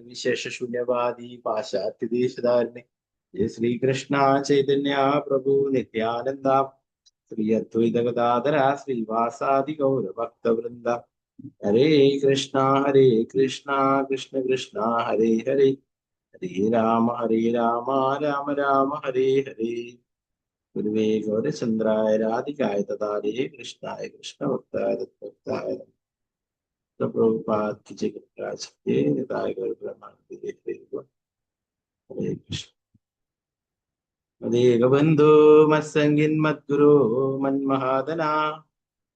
निर्विशेष शून्यवादी पाश्चात्य देशधारिणे जय श्री कृष्ण चैतन्य प्रभु नित्यानंद श्री अद्वैत गदाधर श्रीवासादि गौर भक्त वृंद हरे कृष्णा कृष्ण कृष्णा हरे हरे हरे राम राम राम हरे हरे गुरुवे गौरचंद्राय राधिकाय तदारे कृष्णाय कृष्ण भक्ताय तत्भक्ताय प्रभुपाद की जय राज निताय गौर ब्रह्मानंद हरे कृष्ण मदेक बंधु मत्संगिन मद्गुरो मन्महादना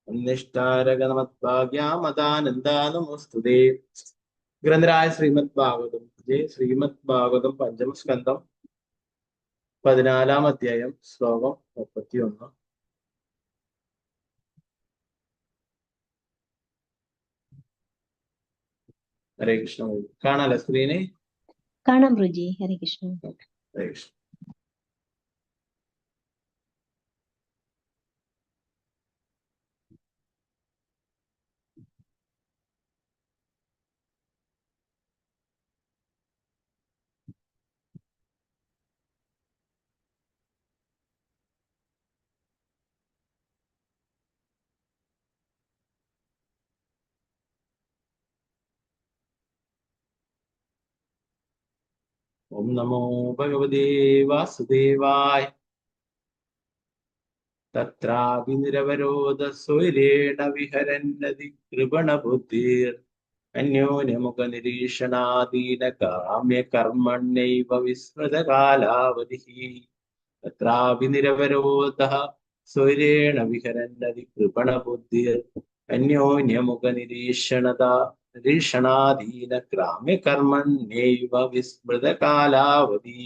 अन्निष्ठारगणमत्भाग्या मदानन्दानमोस्तुते ഗ്രന്ഥരായ ശ്രീമദ് ഭാഗവതം ശ്രീമദ് ഭാഗവതം പഞ്ചമ സ്കന്ധം 14-ാം അധ്യായം ശ്ലോകം 31. ഹരേ കൃഷ്ണ. കാണാലോ സ്ക്രീന്? കാണാം പ്രഭുജി. ഹരേ കൃഷ്ണ. ഹരേ കൃഷ്ണ. ഓം നമോ ഭഗവതേ വാസുദേവായ. തത്രാപി നിരവരോധ സ്വൈരേണ വിഹരന്നതി കൃപണബുദ്ധിർ അന്യോന്യമുഖ നിരീക്ഷണാദീന കാമ്യ കർമ്മണ്യൈവ വിസ്മൃതകാലാവധി. തത്രാപി നിരവരോധ സ്വൈരേണ വിഹരന്നതി കൃപണബുദ്ധിർ അന്യോന്യമുഖ നിരീക്ഷണാദീന ഗ്രാമ്യ കർമ്മണ്യൈവ വിസ്മൃതകാലാവധി.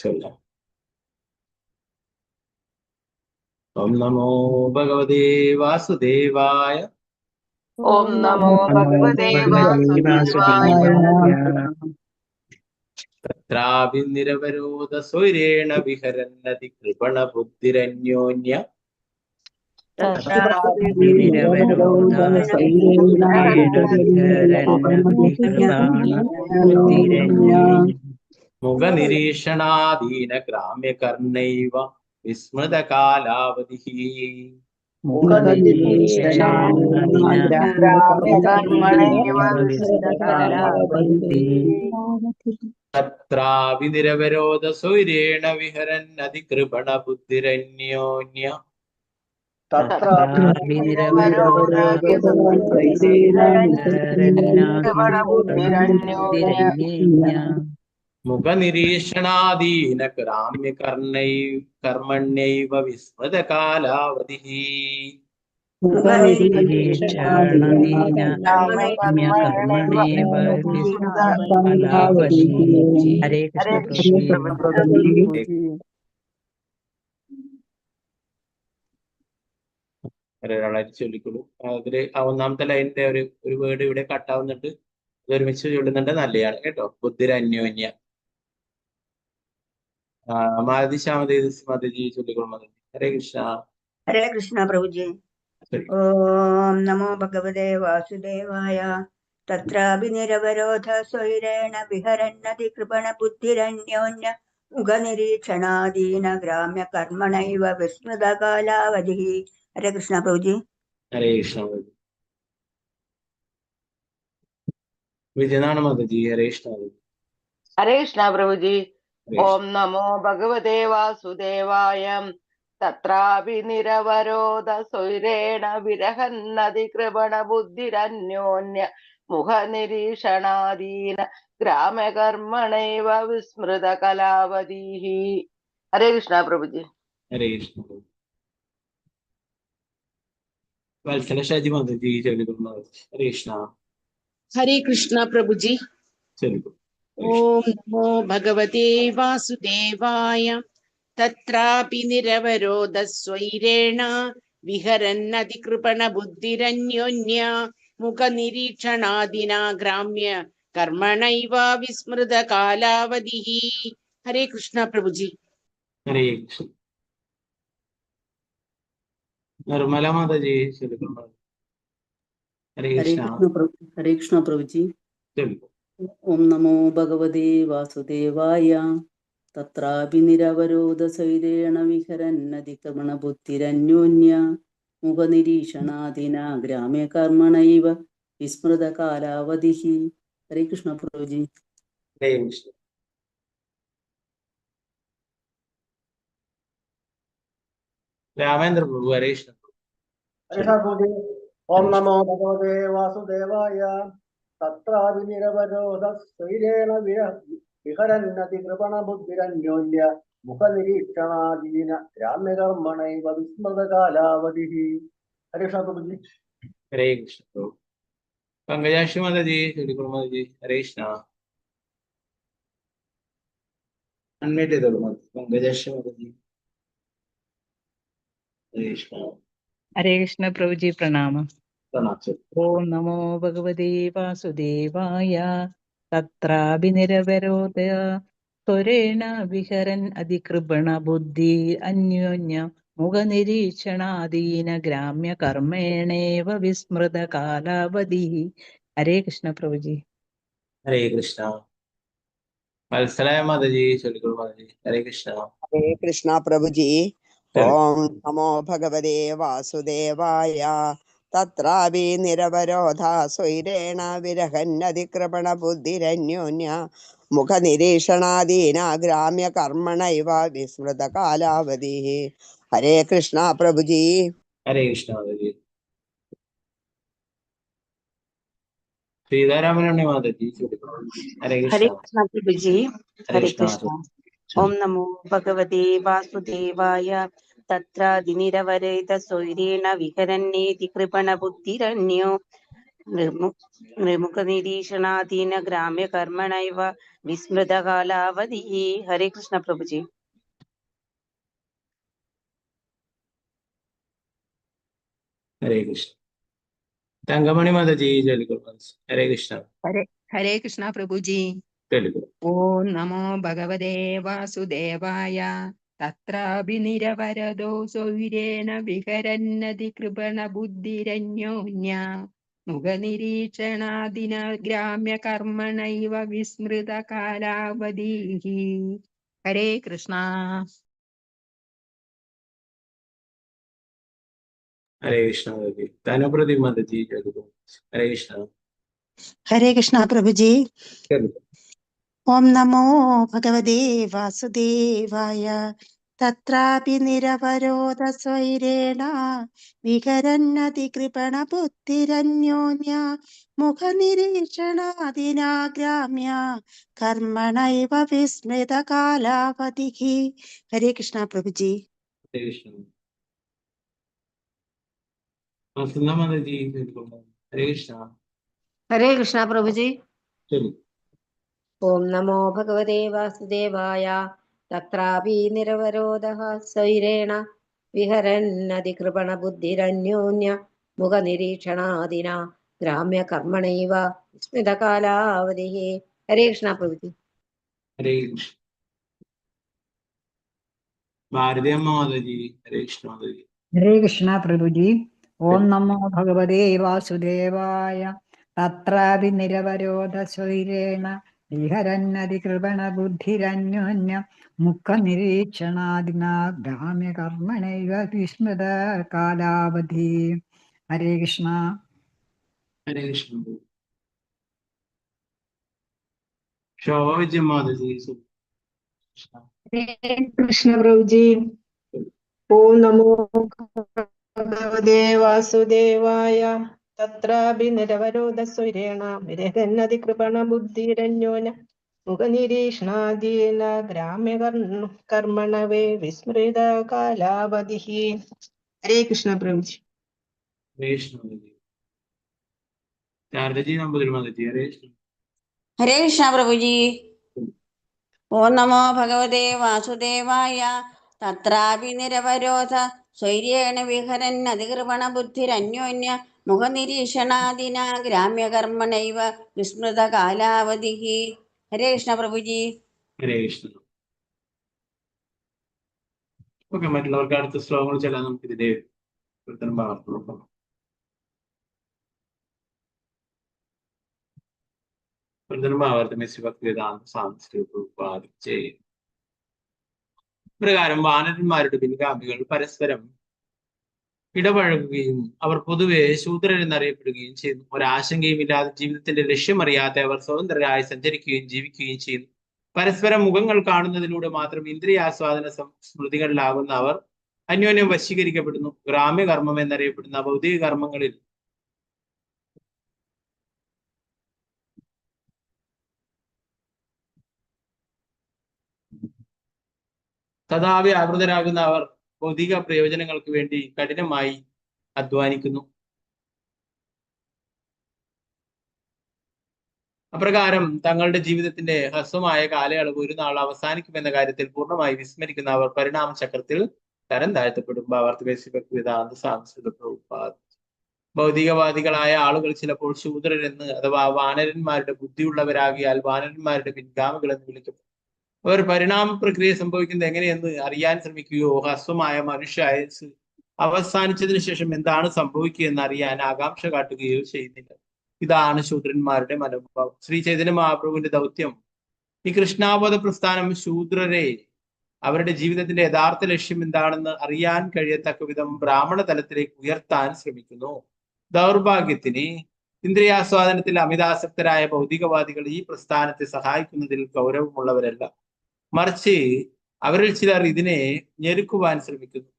ചൊല്ലാം. ഓം നമോ ഭഗവതേ വാസുദേവായ. ഓം നമോ ഭഗവതേ വാസുദേവായ. തത്രാപി നിരവരോധ സ്വൈരേണ വിഹരന്നതി കൃപണബുദ്ധിരന്യോന്യ മുഖനിരീക്ഷണാദീന ഗ്രാമ്യകർണൈവ വിസ്മൃതകാലാവധി. തത്രാപി നിരവരോധ സ്വൈരേണ വിഹരന്നതി കൃപണബുദ്ധിരന്യോന്യ മുഖനിരീക്ഷണാദീന കർമ്മണ്യൈവ വിസ്മൃതകാലാവധി. ഹരേ കൃഷ്ണ. ഒരാളായിട്ട് ചൊല്ലിക്കൊള്ളൂ. അതില് ഒന്നാമത്തെ ലൈനിന്റെ ഒരു വേർഡ് ഇവിടെ കട്ടാവുന്നുണ്ട്. ഇത് ഒരുമിച്ച് ചൊല്ലുന്നുണ്ട്, നല്ലതാണ് കേട്ടോ. ബുദ്ധിരന്യോന്യ. മാരുതി ശ്യാമദേവി ചൊല്ലിക്കൊള്ളു. മതി. ഹരേ കൃഷ്ണ. ഹരേ കൃഷ്ണ പ്രഭുജി. ഓം നമോ ഭഗവതേ വാസുദേവായ. തത്രാപി നിരവരോധ സ്വൈരേണ വിഹരന്നതി കൃപണ ബുദ്ധിരന്യോന്യ മുഖനിരീക്ഷണാദീന ഗ്രാമ്യ കർമ്മണൈവ വിസ്മൃതകാലാവധി. ഹരേ കൃഷ്ണ പ്രഭുജി. ഹരേ കൃഷ്ണ. വിജയനാണ് മതജി. ഹരേ കൃഷ്ണ. ഹരേ കൃഷ്ണ പ്രഭുജി. ഓം നമോ ഭഗവതേ വാസുദേവായ. തത്രാപി നിരവരോധ സ്വൈരേണ വിരഹന്നതി കൃപണ ബുദ്ധിരന്യോന്യ മുഖനിരീക്ഷണാദീന ഗ്രാമകർമ്മണൈവ വിസ്മൃത കലാവധി. ഹരേ കൃഷ്ണ പ്രഭുജി. ഹരേ കൃഷ്ണ. വത്സല ഷാജി മതജി ചൊല്ലിക്കൊള്ളു. ഹരേ കൃഷ്ണ. ഹരേ കൃഷ്ണ പ്രഭുജി. ചൊല്ലിക്കൊള്ളു. ഓം നമോ ഭഗവതേ വാസുദേവായ. തത്രാപി നിരവരോധ സ്വൈരേണ വിഹരന്നതികൃപണ ബുദ്ധിരന്യോന്യ മുഖനിരീക്ഷണാദിന ഗ്രാമ്യ കർമ്മണൈവ വിസ്മൃത കാലാവധി. ഹരേ കൃഷ്ണ പ്രഭുജി. ഹരേ കൃഷ്ണ. നിർമ്മല മാതാജി ചൊല്ലിക്കൊള്ളു. ഹരേ ഹരേ കൃഷ്ണ. ഹരേ കൃഷ്ണ പ്രഭുജി. ചൊല്ലു. ഓം നമോ ഭഗവതേ വാസുദേവായ തത്രാപി നിരവരോധസൈരേണ വിഹരന്നതിക്രമണ ബുദ്ധിരന്യോന്യ മുഖനിരീക്ഷണാദിന ഗ്രാമ്യ കർമ്മണൈവ വിസ്മൃത കാലാവധി. ഹരേ കൃഷ്ണ പ്രഭുജി. ഹരേ കൃഷ്ണ. രാമേന്ദ്ര പ്രഭു. ഹരേ കൃഷ്ണ. ഓം നമോ ഭഗവതേ വാസുദേവായ തത്രാപി നിരവരോധൈരേണ വിഹരന്നതി കൃപണ ബുദ്ധിരന്യോന്യ മുഖനിരീക്ഷണാദീന ഗ്രാമ്യകർമ്മണൈവ വിസ്മൃത കാലാവധി. ഹരേ കൃഷ്ണ പ്രഭുജി. ഹരേ കൃഷ്ണ പ്രഭു. പങ്കജാക്ഷി മാതാജി ചൊല്ലിക്കൊള്ളു മാതാജി. ഹരേ കൃഷ്ണ. അൺമ്യൂട്ട് ചെയ്തോളൂ പങ്കജാക്ഷി മാതാജി. ഹരേ കൃഷ്ണ. ഹരേ കൃഷ്ണ പ്രഭുജി. പ്രണാമം. പ്രണാമം. ഓം നമോ ഭഗവതേ വാസുദേവായ തത്രാപി നിരവരോധ സ്വരേണ വിഹരൻ അതികൃപണ ബുദ്ധി അന്യോന്യ മുഖനിരീക്ഷണാദീന ഗ്രാമ്യ കർമ്മേണേവ വിസ്മൃത കാലാവധി. ഹരേ കൃഷ്ണ പ്രഭുജി. ഹരേ കൃഷ്ണ. വത്സലായ മാതാജി ചൊല്ലിക്കൊള്ളു മാതാജി. ഹരേ കൃഷ്ണ. ഹരേ കൃഷ്ണ പ്രഭുജി. ഓം നമോ ഭഗവതേ വാസുദേവായ തത്രാപി നിരവരോധ സ്വൈരേണ വിരഹന്നതിക്രമണ ബുദ്ധിരന്യോന്യ മുഖനിരീക്ഷണാദീന ഗ്രാമ്യ കർമ്മണൈവ വിസ്മൃത കാലാവധി. ഹരേ കൃഷ്ണ പ്രഭുജി. ഹരേ കൃഷ്ണ മാതാജി. സീതാരാമനുണ്ണി മാതാജി ചൊല്ലിക്കൊള്ളു. ഹരേ ഹരേ കൃഷ്ണ. കൃഷ്ണ പ്രഭുജി. ഹരേ ഹരേ കൃഷ്ണ. കൃഷ്ണ. ഓം നമോ ഭഗവതേ വാസുദേവായ തത്രാദിനിരവരേത സ്വൈരേണ വിഹരന്നേതി കൃപണ ബുദ്ധിരന്യോ നിർമുഖനിരീക്ഷണാധീന ഗ്രാമ്യ കർമ്മണൈവ വിസ്മൃത കാലാവധി. ഹരേ കൃഷ്ണ പ്രഭുജി. ഹരേ കൃഷ്ണ. തങ്കമണി മാതാജി ചൊല്ലിക്കൊള്ളു. ഹരേ കൃഷ്ണ. ഹരേ കൃഷ്ണ പ്രഭുജി. ചൊല്ലിക്കൊള്ളു. ഓം നമോ ഭഗവതേ വാസുദേവായ തത്രാപി നിരവരദോ സ്വൈരേണ വിഹരന്നതി കൃപണ ബുദ്ധിരന്യോന്യ മുഖനിരീക്ഷണാദിന ഗ്രാമ്യ കർമ്മണൈവ വിസ്മൃത കാലാവധി. ഹരേ കൃഷ്ണ. ഹരേ കൃഷ്ണ മാതാജി. തനുപ്രതി മാതാജി ചൊല്ലിക്കൊള്ളു. ഹരേ കൃഷ്ണ. ഹരേ കൃഷ്ണ പ്രഭുജി. ചൊല്ലിക്കൊള്ളു. ഓം നമോ ഭഗവതേ വാസുദേവായ തത്രാപി നിരവരോധ സ്വൈരേണ വിഹരന്നതി കൃപണ ബുദ്ധിരന്യോന്യ മുഖനിരീക്ഷണാദിനാ ഗ്രാമ്യ കർമ്മണൈവ വിസ്മൃത കാലാവധി. ഹരേ കൃഷ്ണ പ്രഭുജി. ഹരേ കൃഷ്ണ. വസന്ത മാതാജി ചൊല്ലിക്കൊള്ളു. ഹരേ കൃഷ്ണ. ഹരേ കൃഷ്ണ പ്രഭുജി. ചൊല്ലു. ഓം നമോ ഭഗവതേ വാസുദേവായ തത്രാപി നിരവരോധഃ സ്വൈരേണ വിഹരന്നതികൃപണ ബുദ്ധിരന്യോന്യ മുഖനിരീക്ഷണാദിന ഗ്രാമ്യ കർമ്മണൈവ വിസ്മൃത കാലാവധി. ഹരേ കൃഷ്ണ പ്രഭുജി. ഹരേ കൃഷ്ണ. ഭാരതി അമ്മ മാതാജി. ഹരേ കൃഷ്ണ മാതാജി. ഹരേ കൃഷ്ണ പ്രഭുജി. ഓം നമോ ഭഗവതേ വാസുദേവായ തത്രാപി നിരവരോധ സ്വൈരേണ വിഹരന്നതി കൃപണ ബുദ്ധിരന്യോന്യ മുഖനിരീക്ഷണാദിന ഗ്രാമ്യ കർമ്മണൈവ വിസ്മൃത കാലാവധി. ഹരേ കൃഷ്ണ. ഹരേ കൃഷ്ണ. ശോഭ വിജയം മാതാജി. ഹരേ കൃഷ്ണ പ്രഭുജി. ഓം നമോ ഭഗവതേ വാസുദേവായ തത്രാപി നിരവരോധ സ്വൈരേണ വിരഹന്നതി കൃപണ ബുദ്ധിരന്യോന മുഖനിരീക്ഷണാദീന ഗ്രാമ്യ കർമ്മണവേ വിസ്മൃത കാലാവധി. ഹരേ കൃഷ്ണ പ്രഭുജി. ഹരേ കൃഷ്ണ മാതാജി. ശാരദജി നമ്പൂതിരി മാതാജി. ഹരേ കൃഷ്ണ. ഹരേ കൃഷ്ണ പ്രഭുജി. ഓം നമോ ഭഗവതേ വാസുദേവായ തത്രാപി നിരവരോധ സ്വൈരേണ വിഹരന്നതികൃപണ ബുദ്ധിരന്യോന്യ മുഖനിരീക്ഷണാദിന ഗ്രാമ്യകർമ്മണൈവ വിസ്മൃത കാലാവധി. ഹരേ കൃഷ്ണ പ്രഭുജി. ഹരേ കൃഷ്ണ. ഓക്കെ, മറ്റുള്ളവർക്ക് അടുത്ത ശ്ലോകങ്ങൾ ചെല്ലാൻ നമുക്ക് ഇതിന്റെ പ്രകാരം വാനരന്മാരുടെ പിൻഗാമികൾ പരസ്പരം ഇടപഴകുകയും അവർ പൊതുവെ ശൂദ്രരെന്നറിയപ്പെടുകയും ചെയ്യുന്നു. ഒരാശങ്കയും ഇല്ലാതെ ജീവിതത്തിന്റെ ലക്ഷ്യമറിയാതെ അവർ സ്വതന്ത്രരായി സഞ്ചരിക്കുകയും ജീവിക്കുകയും ചെയ്യുന്നു. പരസ്പരം മുഖങ്ങൾ കാണുന്നതിലൂടെ മാത്രം ഇന്ദ്രിയാസ്വാദന സ്മൃതികളിലാകുന്ന അവർ അന്യോന്യം വശീകരിക്കപ്പെടുന്നു. ഗ്രാമ്യകർമ്മം എന്നറിയപ്പെടുന്ന ഭൗതിക കർമ്മങ്ങളിൽ സദാ വ്യാപൃതരാകുന്ന അവർ ഭൗതിക പ്രയോജനങ്ങൾക്ക് വേണ്ടി കഠിനമായി അധ്വാനിക്കുന്നു. അപ്രകാരം തങ്ങളുടെ ജീവിതത്തിന്റെ ഹ്രസ്വമായ കാലയളവ് ഒരു നാൾ അവസാനിക്കുമെന്ന കാര്യത്തിൽ പൂർണ്ണമായി വിസ്മരിക്കുന്ന അവർ പരിണാമ ചക്രത്തിൽ തരം താഴ്ത്തപ്പെടും. ഭൗതികവാദികളായ ആളുകൾ ചിലപ്പോൾ ശൂദ്രരെന്ന് അഥവാ വാനരന്മാരുടെ ബുദ്ധിയുള്ളവരാകിയാൽ വാനരന്മാരുടെ പിൻഗാമികൾ എന്ന് വിളിക്കപ്പെടും. അവർ പരിണാമ പ്രക്രിയ സംഭവിക്കുന്നത് എങ്ങനെയെന്ന് അറിയാൻ ശ്രമിക്കുകയോ ഹ്രസ്വമായ മനുഷ്യായുസ് അവസാനിച്ചതിന് ശേഷം എന്താണ് സംഭവിക്കുക എന്ന് അറിയാൻ ആകാംക്ഷ കാട്ടുകയോ ചെയ്യുന്നില്ല. ഇതാണ് ശൂദ്രന്മാരുടെ മനോഭാവം. ശ്രീ ചൈതന്യ മഹാപ്രഭുവിന്റെ ദൗത്യം ഈ കൃഷ്ണാബോധ പ്രസ്ഥാനം ശൂദ്രരെ അവരുടെ ജീവിതത്തിന്റെ യഥാർത്ഥ ലക്ഷ്യം എന്താണെന്ന് അറിയാൻ കഴിയത്തക്ക വിധം ബ്രാഹ്മണ തലത്തിലേക്ക് ഉയർത്താൻ ശ്രമിക്കുന്നു. ദൗർഭാഗ്യത്തിന് ഇന്ദ്രിയാസ്വാദനത്തിൽ അമിതാസക്തരായ ഭൗതികവാദികൾ ഈ പ്രസ്ഥാനത്തെ സഹായിക്കുന്നതിൽ ഗൗരവമുള്ളവരല്ല. മറിച്ച് അവരിൽ ചിലർ ഇതിനെ ഞെരുക്കുവാൻ ശ്രമിക്കുന്നു.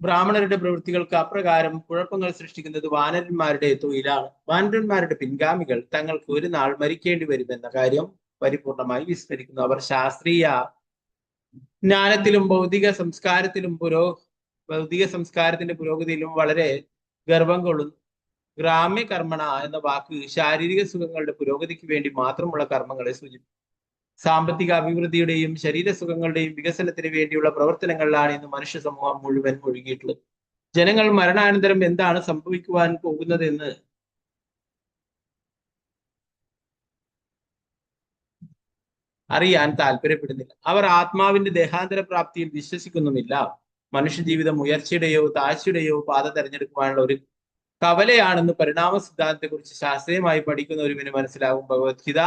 ബ്രാഹ്മണരുടെ പ്രവൃത്തികൾക്ക് അപ്രകാരം കുഴപ്പങ്ങൾ സൃഷ്ടിക്കുന്നത് വാനരന്മാരുടെ തൊഴിലാണ്. വാനരന്മാരുടെ പിൻഗാമികൾ തങ്ങൾക്ക് ഒരു നാൾ മരിക്കേണ്ടി വരുമെന്ന കാര്യം പരിപൂർണമായി വിസ്മരിക്കുന്നു. അവർ ശാസ്ത്രീയ ജ്ഞാനത്തിലും ഭൗതിക സംസ്കാരത്തിന്റെ പുരോഗതിയിലും വളരെ ഗർവം കൊള്ളുന്നു. ഗ്രാമ്യ കർമ്മണ എന്ന വാക്ക് ശാരീരിക സുഖങ്ങളുടെ പുരോഗതിക്ക് വേണ്ടി മാത്രമുള്ള കർമ്മങ്ങളെ സൂചിപ്പിക്കും. സാമ്പത്തിക അഭിവൃദ്ധിയുടെയും ശരീരസുഖങ്ങളുടെയും വികസനത്തിന് വേണ്ടിയുള്ള പ്രവർത്തനങ്ങളിലാണ് ഇന്ന് മനുഷ്യ സമൂഹം മുഴുവൻ ഒഴുകിയിട്ടുള്ളത്. ജനങ്ങൾ മരണാനന്തരം എന്താണ് സംഭവിക്കുവാൻ പോകുന്നതെന്ന് അറിയാൻ താല്പര്യപ്പെടുന്നില്ല. അവർ ആത്മാവിന്റെ ദേഹാന്തര പ്രാപ്തിയിൽ വിശ്വസിക്കുന്നുമില്ല. മനുഷ്യജീവിതം ഉയർച്ചയുടെയോ താഴ്ചയുടെയോ പാത തെരഞ്ഞെടുക്കുവാനുള്ള ഒരു കവലയാണെന്ന് പരിണാമ സിദ്ധാന്തത്തെ കുറിച്ച് ശാസ്ത്രീയമായി പഠിക്കുന്ന ഒരുവിന് മനസ്സിലാകും. ഭഗവത്ഗീത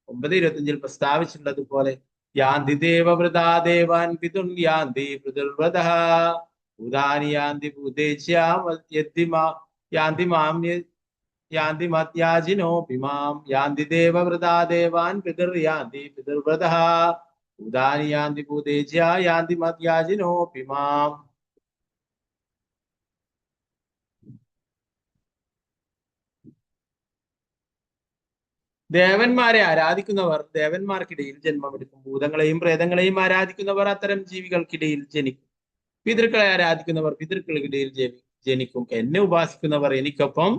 9:25 പ്രസ്താവിച്ചിട്ടുള്ളതുപോലെ യാന്തി ദേവവൃതാ ദേവാൻ പിതുൻ യാന്തി പിതൃവ്രതഃ ഭൂതാനി യാന്തി ഭൂതേജ്യാം യാന്തി മത്യാജിനോപിമാം യാന്തി ദേവവൃതാ ദേവാൻ പിതൃയാന്തി പിതൃവ്രതഃ ഭൂതാനി യാന്തി ഭൂതേജ്യാ യാന്തി മത്യാജിനോപിമാം. ദേവന്മാരെ ആരാധിക്കുന്നവർ ദേവന്മാർക്കിടയിൽ ജന്മമെടുക്കും. ഭൂതങ്ങളെയും പ്രേതങ്ങളെയും ആരാധിക്കുന്നവർ അത്തരം ജീവികൾക്കിടയിൽ ജനിക്കും. പിതൃക്കളെ ആരാധിക്കുന്നവർ പിതൃക്കൾക്കിടയിൽ ജനിക്കും. എന്നെ ഉപാസിക്കുന്നവർ എനിക്കൊപ്പം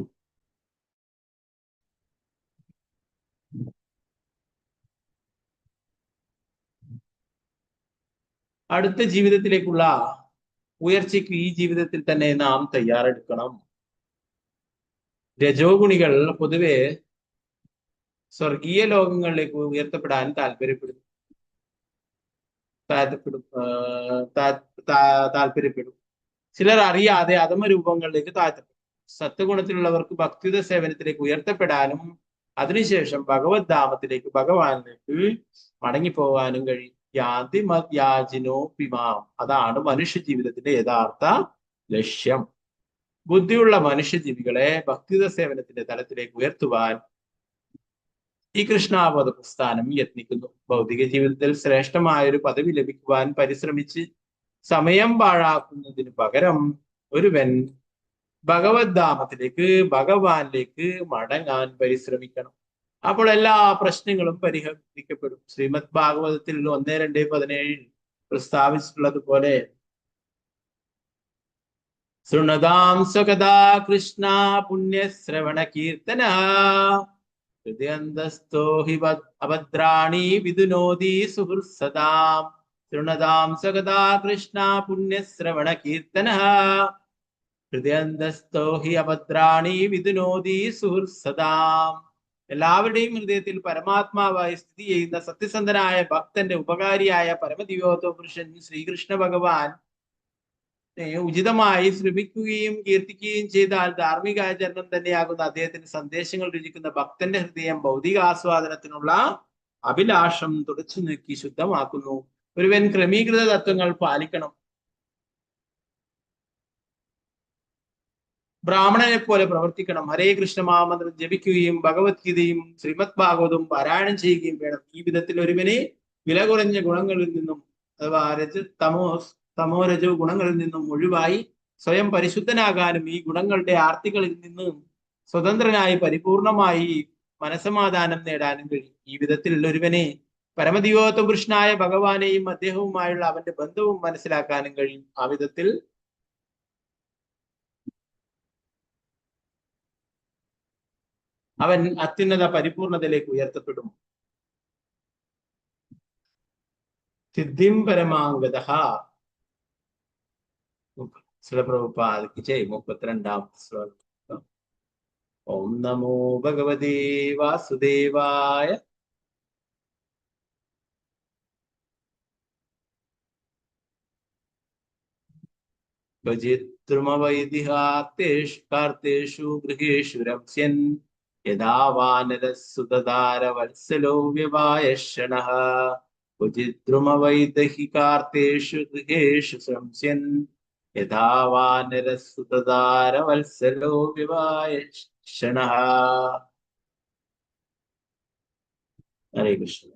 അടുത്ത ജീവിതത്തിലേക്കുള്ള ഉയർച്ചയ്ക്ക് ഈ ജീവിതത്തിൽ തന്നെ നാം തയ്യാറെടുക്കണം. രജോഗുണികൾ പൊതുവെ സ്വർഗീയ ലോകങ്ങളിലേക്ക് ഉയർത്തപ്പെടാൻ താല്പര്യപ്പെടും. ചിലർ അറിയാതെ അധമ രൂപങ്ങളിലേക്ക് താഴ്ത്തപ്പെടും. സത്വഗുണത്തിലുള്ളവർക്ക് ഭക്തിയുത സേവനത്തിലേക്ക് ഉയർത്തപ്പെടാനും അതിനുശേഷം ഭഗവത് ധാമത്തിലേക്ക് ഭഗവാനിലേക്ക് മടങ്ങിപ്പോകാനും കഴിയും. യാതി മത്യാജിനോ പിമാം. അതാണ് മനുഷ്യ ജീവിതത്തിന്റെ യഥാർത്ഥ ലക്ഷ്യം. ബുദ്ധിയുള്ള മനുഷ്യജീവികളെ ഭക്തിയുത സേവനത്തിന്റെ തലത്തിലേക്ക് ഉയർത്തുവാൻ ഈ കൃഷ്ണാബോധ പ്രസ്ഥാനം യത്നിക്കുന്നു. ഭൗതിക ജീവിതത്തിൽ ശ്രേഷ്ഠമായ ഒരു പദവി ലഭിക്കുവാൻ പരിശ്രമിച്ച് സമയം പാഴാക്കുന്നതിന് പകരം ഒരുവൻ ഭഗവത് ധാമത്തിലേക്ക് ഭഗവാനിലേക്ക് മടങ്ങാൻ പരിശ്രമിക്കണം. അപ്പോൾ എല്ലാ പ്രശ്നങ്ങളും പരിഹരിക്കപ്പെടും. ശ്രീമദ് ഭാഗവതത്തിൽ 1:2:17 പ്രസ്താവിച്ചിട്ടുള്ളതുപോലെ ശൃണതാം സ്വകഥാ കൃഷ്ണ പുണ്യശ്രവണ കീർത്തന ഹൃദയന്തസ്ഥോ ഹി അഭദ്രാണി വിദുനോതി സുഹൃത്സദാം. ശൃണതാം സ്വകഥാ കൃഷ്ണ പുണ്യശ്രവണ കീർത്തന ഹൃദയന്തസ്ഥോ ഹി അഭദ്രാണി വിദുനോതി സുഹൃത്സദാം. എല്ലാവരുടെയും ഹൃദയത്തിൽ പരമാത്മാവായി സ്ഥിതി ചെയ്യുന്ന സത്യസന്ധനായ ഭക്തന്റെ ഉപകാരിയായ പരമദിവ്യോത്തമ പുരുഷൻ ശ്രീകൃഷ്ണ ഭഗവാൻ ഉചിതമായി ശ്രമിക്കുകയും കീർത്തിക്കുകയും ചെയ്താൽ ധാർമ്മികാചരണം തന്നെയാകുന്ന അദ്ദേഹത്തിന്റെ സന്ദേശങ്ങൾ രുചിക്കുന്ന ഭക്തന്റെ ഹൃദയം ഭൗതിക ആസ്വാദനത്തിനുള്ള അഭിലാഷം തുടച്ചു നീക്കി ശുദ്ധമാക്കുന്നു. ഒരുവൻ ക്രമീകൃത തത്വങ്ങൾ പാലിക്കണം. ബ്രാഹ്മണനെ പോലെ പ്രവർത്തിക്കണം. ഹരേ കൃഷ്ണ മഹാമന്ത്രം ജപിക്കുകയും ഭഗവത്ഗീതയും ശ്രീമദ് ഭാഗവതവും പാരായണം ചെയ്യുകയും വേണം. ഈ വിധത്തിൽ ഒരുവനെ വില കുറഞ്ഞ ഗുണങ്ങളിൽ നിന്നും അഥവാ തമോരജോ ഗുണങ്ങളിൽ നിന്നും ഒഴിവായി സ്വയം പരിശുദ്ധനാകാനും ഈ ഗുണങ്ങളുടെ ആർത്തികളിൽ നിന്നും സ്വതന്ത്രനായി പരിപൂർണമായി മനസമാധാനം നേടാനും കഴിയും. ഈ വിധത്തിൽ ഒരുവനെ പരമദിവ്യോത്തമ പുരുഷനായ ഭഗവാനെയും അദ്ദേഹവുമായുള്ള അവന്റെ ബന്ധവും മനസ്സിലാക്കാനും കഴിയും. ആ വിധത്തിൽ അവൻ അത്യുന്നത പരിപൂർണതയിലേക്ക് ഉയർത്തപ്പെടും. സിദ്ധിം പരമാംഗതഃ. ശ്രീല പ്രഭുപാദയ്ക്ക് ജയ്. 32-ാം ശ്ലോകം. ഓം നമോ ഭഗവതേ വാസുദേവായ. കാർത്തേഷു ഗൃഹേഷു രംസ്യൻ യഥാ വാനരസുതധാരവത്സലോ വ്യവായഷണഃ. ക്വചിദ്രുമവൈദഹി കാർത്തേഷു ഗൃഹേഷു സംസ്യൻ യഥാ വാനരസുതധാരവത്സലോ വ്യവായഷണഃ. ഹരേ കൃഷ്ണ.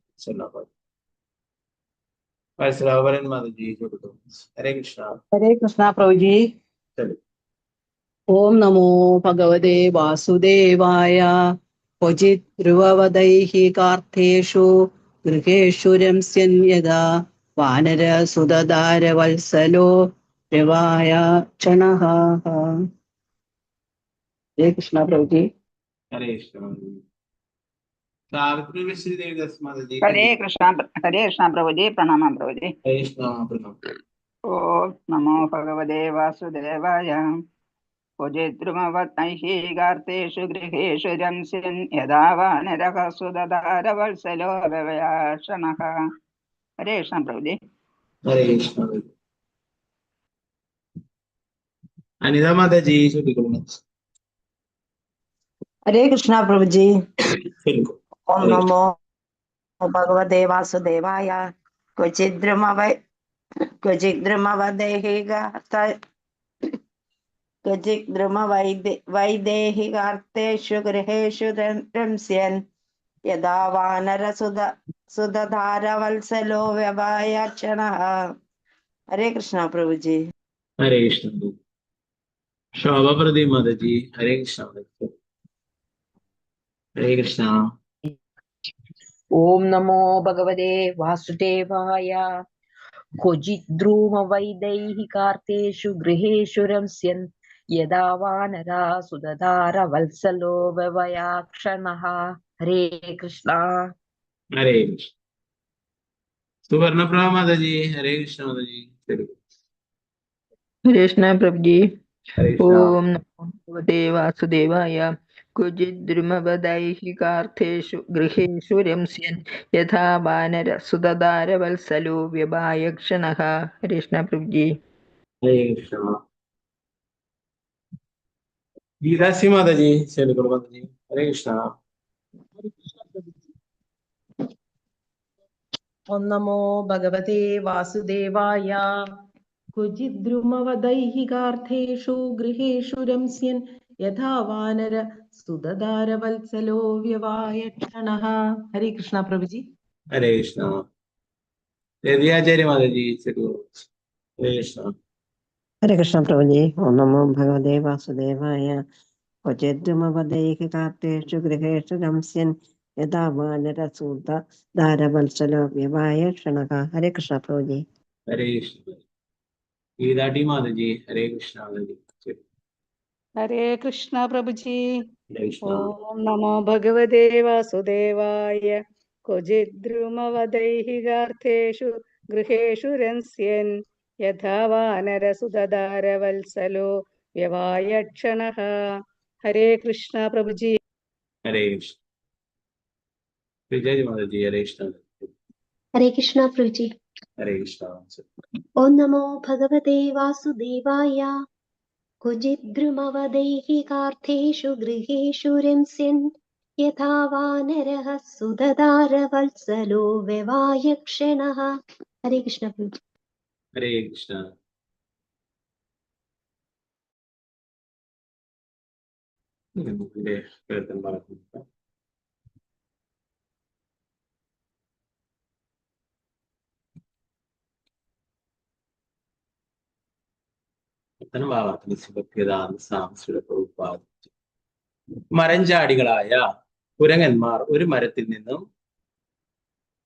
ഹരേ കൃഷ്ണ. ഹരേ കൃഷ്ണ പ്രഭുജി. ഓം നമോ ഭഗവതേ വാസുദേവായ. ക്വചിത് ധ്രുവവദൈഃ കാർത്തേഷു ഗൃഹേഷു രംസ്യൻ യഥാ വാനരസുതധാരവത്സലോ വ്യവായക്ഷണഃ. ഹരേ കൃഷ്ണ പ്രഭുജി. ഹരേ കൃഷ്ണ. ഹരേ കൃഷ്ണ പ്രഭുജി. പ്രണാമം പ്രഭുജി. ഓം നമോ ഭഗവതേ വാസുദേവായ. ക്വചിദ്രുമവദൈഃ കാർത്തേഷു ഗൃഹേഷു രംസ്യൻ യഥാ വാനരഃ സുതധാരവത്സലോ വ്യവായക്ഷണഃ. ഹരേ കൃഷ്ണ പ്രഭുജി. ഹരേ കൃഷ്ണ. അനിത മാതാജി ചൊല്ലിക്കൊള്ളുന്നു. ഹരേ കൃഷ്ണ പ്രഭുജി. ഓം നമോ ഭഗവതേ വാസുദേവായ. ക്വചിദ്രുമവൈദേഹികാർത്തേഷു ഗൃഹേഷു രംസ്യൻ യഥാ വാനരസുതധാരവത്സലോ വ്യവായക്ഷണഃ. ഹരേ കൃഷ്ണ പ്രഭുജി. ഹരേ കൃഷ്ണ. ശോഭപ്രതി മാതാജി. ഹരേ കൃഷ്ണ. ഹരേ കൃഷ്ണ. ഓം നമോ ഭഗവതേ വാസുദേവായ. ക്വചിദ്രുമവൈദൈഹികാർത്തേഷു ഗൃഹേഷു രംസ്യൻ യഥാ വാനരാ സുതധാരവത്സലോ വ്യവായക്ഷണഃ. ഹരേ കൃഷ്ണ. ഹരേ കൃഷ്ണ. സുവർണപ്രഭ മാതാജി. ഹരേ കൃഷ്ണ മാതാജി. ഹരേ കൃഷ്ണ പ്രഭുജി. ഓം നമോ ഭഗവതേ വാസുദേവായ. ക്വചിദ്രുമവദൈഹികാർത്തേഷു ഗൃഹേഷു രംസ്യൻ യഥാ വാനരസുതധാരവത്സലോ വ്യവായക്ഷണഃ. ഹരേ കൃഷ്ണ പ്രഭുജി. ഹരേ കൃഷ്ണ. ഗീതാസി മാതാജി ചൊല്ലിക്കൊള്ളു മാതാജി. ഹരേ കൃഷ്ണ. ഓം നമോ ഭഗവതേ വാസുദേവായ. ക്വചിദ്രുമവദൈഹികാർത്തേഷു ഗൃഹേഷു രംസ്യൻ യഥാ വാനര സുതധാരവത്സലോ വ്യവായക്ഷണഃ. ഹരേ കൃഷ്ണ പ്രഭുജി. ഹരേ കൃഷ്ണ. രവിയാചാര്യ മാതാജി ചൊല്ലിക്കൊള്ളു. ഹരേ കൃഷ്ണ. ഹരേ കൃഷ്ണ പ്രഭുജി. ഓം നമോ ഭഗവതേ വാസുദേവായ. ക്വചിദ്രുമവദൈഹികാർത്തേഷു ഗൃഹേഷു രംസ്യൻ യഥാ വാനരസുതധാരവത്സലോ വ്യവായക്ഷണഃ. ഹരേ കൃഷ്ണ പ്രഭുജി. ഹരേ കൃഷ്ണ. ഗീതാടി മാതാജി. ഹരേ കൃഷ്ണ മാതാജി. ഹരേ കൃഷ്ണ പ്രഭുജി. ഹരേ കൃഷ്ണ. ഓം നമോ ഭഗവതേ വാസുദേവായ. ക്വചിദ്രുമവദൈഹികാർത്തേഷു ഗൃഹേഷു രംസ്യൻ യഥാ വാനരസുതധാരവത്സലോ വ്യവായക്ഷണഃ. ഹരേ കൃഷ്ണ പ്രഭുജി. ഹരേ കൃഷ്ണ. विजय माताजी, हरे कृष्ण। हरे कृष्णा प्रभु जी। हरे कृष्ण। ओम नमो भगवते वासुदेवाय। कुजिद्रुमवदैहि कार्तेषु गृहेषु रिंस्यन् यथा वानरः सुददार वत्सलो व्यवायक्षणः। हरे कृष्ण प्रभु जी। हरे कृष्ण। മരഞ്ചാടികളായ കുരങ്ങന്മാർ ഒരു മരത്തിൽ നിന്നും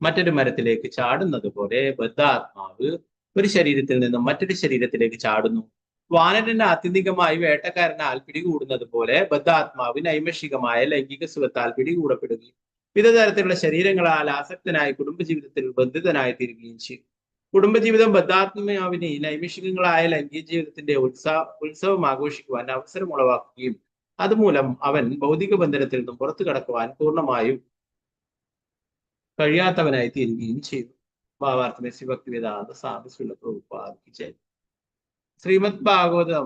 മറ്റൊരു മരത്തിലേക്ക് ചാടുന്നത് പോലെ ബദ്ധാത്മാവ് ഒരു ശരീരത്തിൽ നിന്നും മറ്റൊരു ശരീരത്തിലേക്ക് ചാടുന്നു. വാനരന് ആത്യന്തികമായി വേട്ടക്കാരനാൽ പിടികൂടുന്നത് പോലെ ബദ്ധാത്മാവ് നൈമിഷികമായ ലൈംഗിക സുഖത്താൽ പിടികൂടപ്പെടുകയും വിവിധ തരത്തിലുള്ള ശരീരങ്ങളാൽ ആസക്തനായി കുടുംബജീവിതത്തിൽ ബന്ധിതനായി തീരുകയും ചെയ്യും. കുടുംബജീവിതം ബദ്ധാത്മാവിന് നൈമിഷികങ്ങളായ ലൈംഗിക ജീവിതത്തിന്റെ ഉത്സവം ആഘോഷിക്കുവാൻ അവസരം ഉളവാക്കുകയും അതുമൂലം അവൻ ഭൗതിക ബന്ധനത്തിൽ നിന്നും പുറത്തു കടക്കുവാൻ പൂർണ്ണമായും കഴിയാത്തവനായി തീരുകയും ചെയ്തു. ഭാവാർത്ഥമേ ശ്രീ ഭക്തിവേദാന്ത സ്വാമി ശ്രീല പ്രഭുപാദിക്ക്. ശ്രീമദ് ഭാഗവതം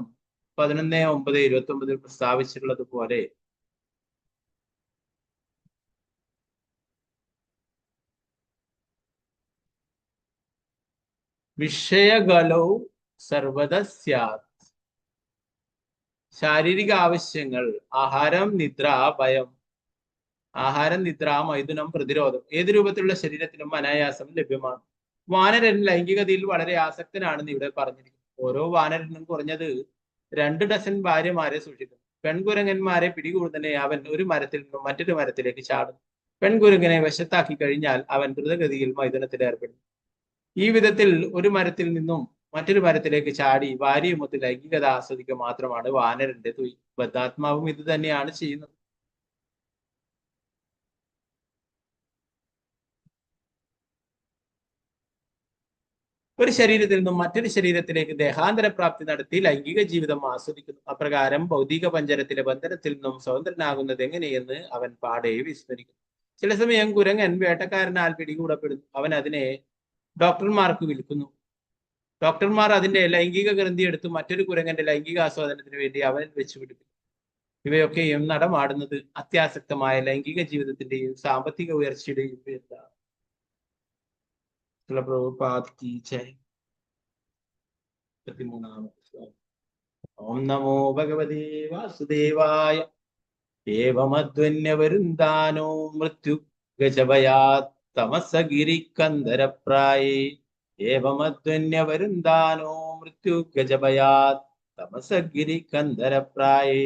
11:9-29 പ്രസ്താവിച്ചിട്ടുള്ളത് പോലെ വിഷയഗലൗ സർവദ സ്യാത്. ശാരീരിക ആവശ്യങ്ങൾ, ആഹാരം, നിദ്ര, ഭയം, ആഹാരം, നിദ്ര, മൈഥുനം, പ്രതിരോധം ഏത് രൂപത്തിലുള്ള ശരീരത്തിനും അനായാസം ലഭ്യമാണ്. വാനരൻ ലൈംഗികതയിൽ വളരെ ആസക്തനാണെന്ന് ഇവിടെ പറഞ്ഞിരിക്കുന്നു. ഓരോ വാനരനും കുറഞ്ഞത് 2 ഡസൻ ഭാര്യമാരെ സൂക്ഷിക്കുന്നു. പെൺകുരങ്ങന്മാരെ പിടികൂടുന്നതിനെ അവൻ ഒരു മരത്തിൽ നിന്നും മറ്റൊരു മരത്തിലേക്ക് ചാടുന്നു. പെൺകുരങ്ങനെ വശത്താക്കി കഴിഞ്ഞാൽ അവൻ ദ്രുതഗതിയിൽ മൈഥുനത്തിൽ ഏർപ്പെടുന്നു. ഈ വിധത്തിൽ ഒരു മരത്തിൽ നിന്നും മറ്റൊരു മരത്തിലേക്ക് ചാടി ഭാര്യയുമൊത്ത് ലൈംഗികത ആസ്വദിക്കുക മാത്രമാണ് വാനരന്റെ തൊഴിൽ. ബദ്ധാത്മാവും ഇത് തന്നെയാണ് ചെയ്യുന്നത്. ഒരു ശരീരത്തിൽ നിന്നും മറ്റൊരു ശരീരത്തിലേക്ക് ദേഹാന്തര പ്രാപ്തി നടത്തി ലൈംഗിക ജീവിതം ആസ്വദിക്കുന്നു. അപ്രകാരം ഭൗതിക പഞ്ചരത്തിലെ ബന്ധനത്തിൽ നിന്നും സ്വതന്ത്രനാകുന്നത് എങ്ങനെയെന്ന് അവൻ പാടെ വിസ്മരിക്കുന്നു. ചില സമയം കുരങ്ങൻ വേട്ടക്കാരനാൽ പിടികൂടപ്പെടുന്നു. അവൻ അതിനെ ഡോക്ടർമാർക്ക് വിൽക്കുന്നു. ഡോക്ടർമാർ അതിന്റെ ലൈംഗിക ഗ്രന്ഥി എടുത്ത് മറ്റൊരു കുരങ്ങന്റെ ലൈംഗിക ആസ്വാദനത്തിന് വേണ്ടി അവനിൽ വെച്ച് പിടിപ്പിക്കുന്നു. ഇവയൊക്കെയും നടമാടുന്നത് അത്യാസക്തമായ ലൈംഗിക ജീവിതത്തിന്റെയും സാമ്പത്തിക ഉയർച്ചയുടെയും പേരിലാണ്. ഓം നമോ ഭഗവതേ വാസുദേവായ. ഏവമധ്വന്യവരുന്ദാനോ മൃത്യു ഗജഭയാത് തമസഗിരിക്കന്ദരപ്രായേ. ഏവമധ്വന്യവരുന്ദാനോ മൃത്യു ഗജഭയാത് തമസഗിരിക്കന്ദരപ്രായേ.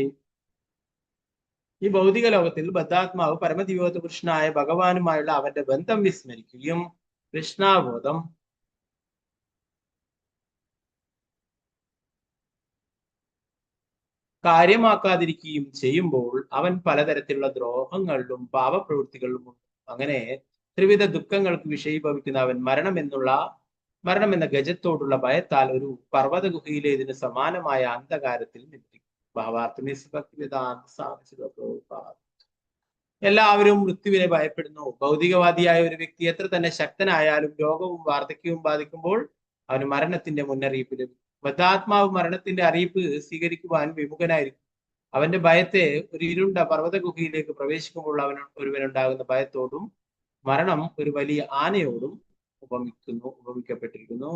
ഈ ഭൗതിക ലോകത്തിൽ ബദ്ധാത്മാവ് പരമദിവ്യോത്ത പുരുഷനായ ഭഗവാനുമായുള്ള അവന്റെ ബന്ധം വിസ്മരിക്കുകയും കൃഷ്ണാബോധം കാര്യമാക്കാതിരിക്കുകയും ചെയ്യുമ്പോൾ അവൻ പലതരത്തിലുള്ള ദ്രോഹങ്ങളിലും പാപപ്രവൃത്തികളിലും ഉണ്ട്. അങ്ങനെ ത്രിവിധ ദുഃഖങ്ങൾക്ക് വിഷയീഭവിക്കുന്ന അവൻ മരണം എന്ന ഗജത്തോടുള്ള ഭയത്താൽ ഒരു പർവ്വത ഗുഹയിലെ ഇതിന് സമാനമായ അന്ധകാരത്തിൽ നിൽക്കും. എല്ലാവരും മൃത്യുവിനെ ഭയപ്പെടുന്നു. ഭൗതികവാദിയായ ഒരു വ്യക്തി എത്ര തന്നെ ശക്തനായാലും രോഗവും വാർദ്ധക്യവും ബാധിക്കുമ്പോൾ അവന് മരണത്തിന്റെ മുന്നറിയിപ്പ് ലഭിക്കും. ബദ്ധാത്മാവ് മരണത്തിന്റെ അറിയിപ്പ് സ്വീകരിക്കുവാൻ വിമുഖനായിരിക്കും. അവന്റെ ഭയത്തെ ഒരു ഇരുണ്ട പർവ്വത ഗുഹയിലേക്ക് പ്രവേശിക്കുമ്പോൾ ഒരുവനുണ്ടാകുന്ന ഭയത്തോടും മരണം ഒരു വലിയ ആനയോടും ഉപമിക്കപ്പെട്ടിരിക്കുന്നു.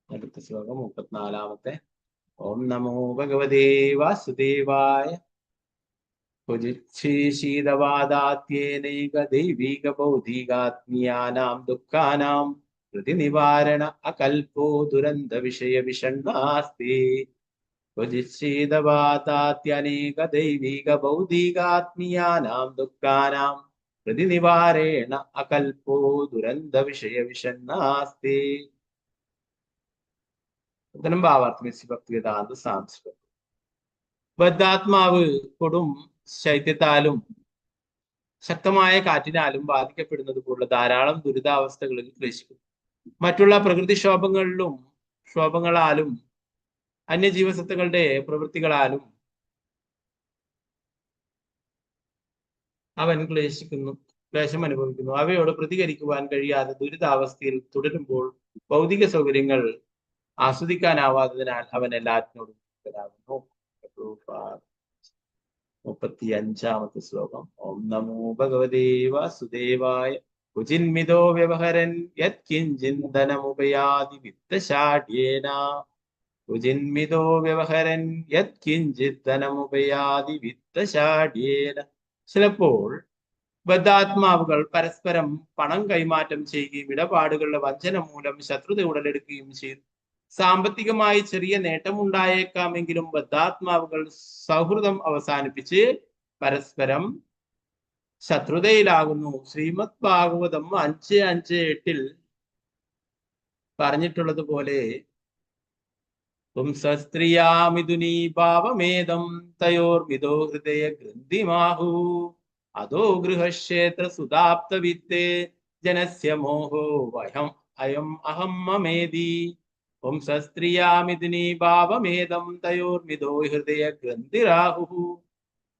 അടുത്ത ശ്ലോകം 34. ഓം നമോ ഭഗവതേ വാസുദേവായ. ശീതവാദാത്യേനൈക ദൈവീക ഭൗതികാത്മീയാനാം ദുഃഖാനാം പ്രതിനിവാരണ അകൽപോ ദുരന്ത വിഷയ വിഷണ്ണാസ്തി. ശീതവാദാത്യനേക ദൈവീക ഭൗതികാത്മീയാനാം ദുഃഖാനാം പ്രതിനിവാരേണ അകൽപോ ദുരന്ത വിഷയ വിഷണ്ണാസ്തി. ഭക്തിവേദാന്ത സാംസ്കൃതം. ബദ്ധാത്മാവ് കൊടും ശൈത്യത്താലും ശക്തമായ കാറ്റിനാലും ബാധിക്കപ്പെടുന്നത് പോലുള്ള ധാരാളം ദുരിതാവസ്ഥകളിൽ ക്ലേശിക്കുന്നു. മറ്റുള്ള പ്രകൃതി ക്ഷോഭങ്ങളാലും അന്യജീവസത്തകളുടെ പ്രവൃത്തികളാലും അവൻ ക്ലേശം അനുഭവിക്കുന്നു. അവയോട് പ്രതികരിക്കുവാൻ കഴിയാതെ ദുരിതാവസ്ഥയിൽ തുടരുമ്പോൾ ഭൗതിക സൗകര്യങ്ങൾ ആസ്വദിക്കാനാവാത്തതിനാൽ അവൻ എല്ലാറ്റിനോടും ദുഃഖിതനാകുന്നു. 35ാമത്തെ ശ്ലോകം. ഓം നമോ ഭഗവതേ വാസുദേവായ. കുചിന്മിതോ വ്യവഹരൻ യത്കിഞ്ചിന്തനമുപയാതി വിത്തശാഠ്യേന. കുചിന്മിതോ വ്യവഹരൻ യത്കിഞ്ചിത്തനമുപയാതി വിത്തശാഠ്യേന. ചിലപ്പോൾ ബദ്ധാത്മാവുകൾ പരസ്പരം പണം കൈമാറ്റം ചെയ്യുകയും ഇടപാടുകളുടെ വഞ്ചന മൂലം ശത്രുത ഉടലെടുക്കുകയും ചെയ്തു. സാമ്പത്തികമായി ചെറിയ നേട്ടമുണ്ടായേക്കാമെങ്കിലും ബദ്ധാത്മാവുകൾ സൗഹൃദം അവസാനിപ്പിച്ച് പരസ്പരം ശത്രുതയിലാകുന്നു. ശ്രീമദ് ഭാഗവതം 5:5-8 പറഞ്ഞിട്ടുള്ളതുപോലെ പുംസസ്ത്രീയാമിഥുനീ ഭാവമേദം തയോർമിതോ ഹൃദയ ഗ്രന്ഥിമാഹു. അതോ ഗൃഹക്ഷേത്ര സുതാപ്ത വിത്തേ ജനസ്യ മോഹോ വയം അയം അഹം മമേതി. പുംസസ്ത്രീയാമിഥുനീ ഭാവമേദം തയോർമിതോ ഹൃദയ ഗ്രന്ഥിരാഹു.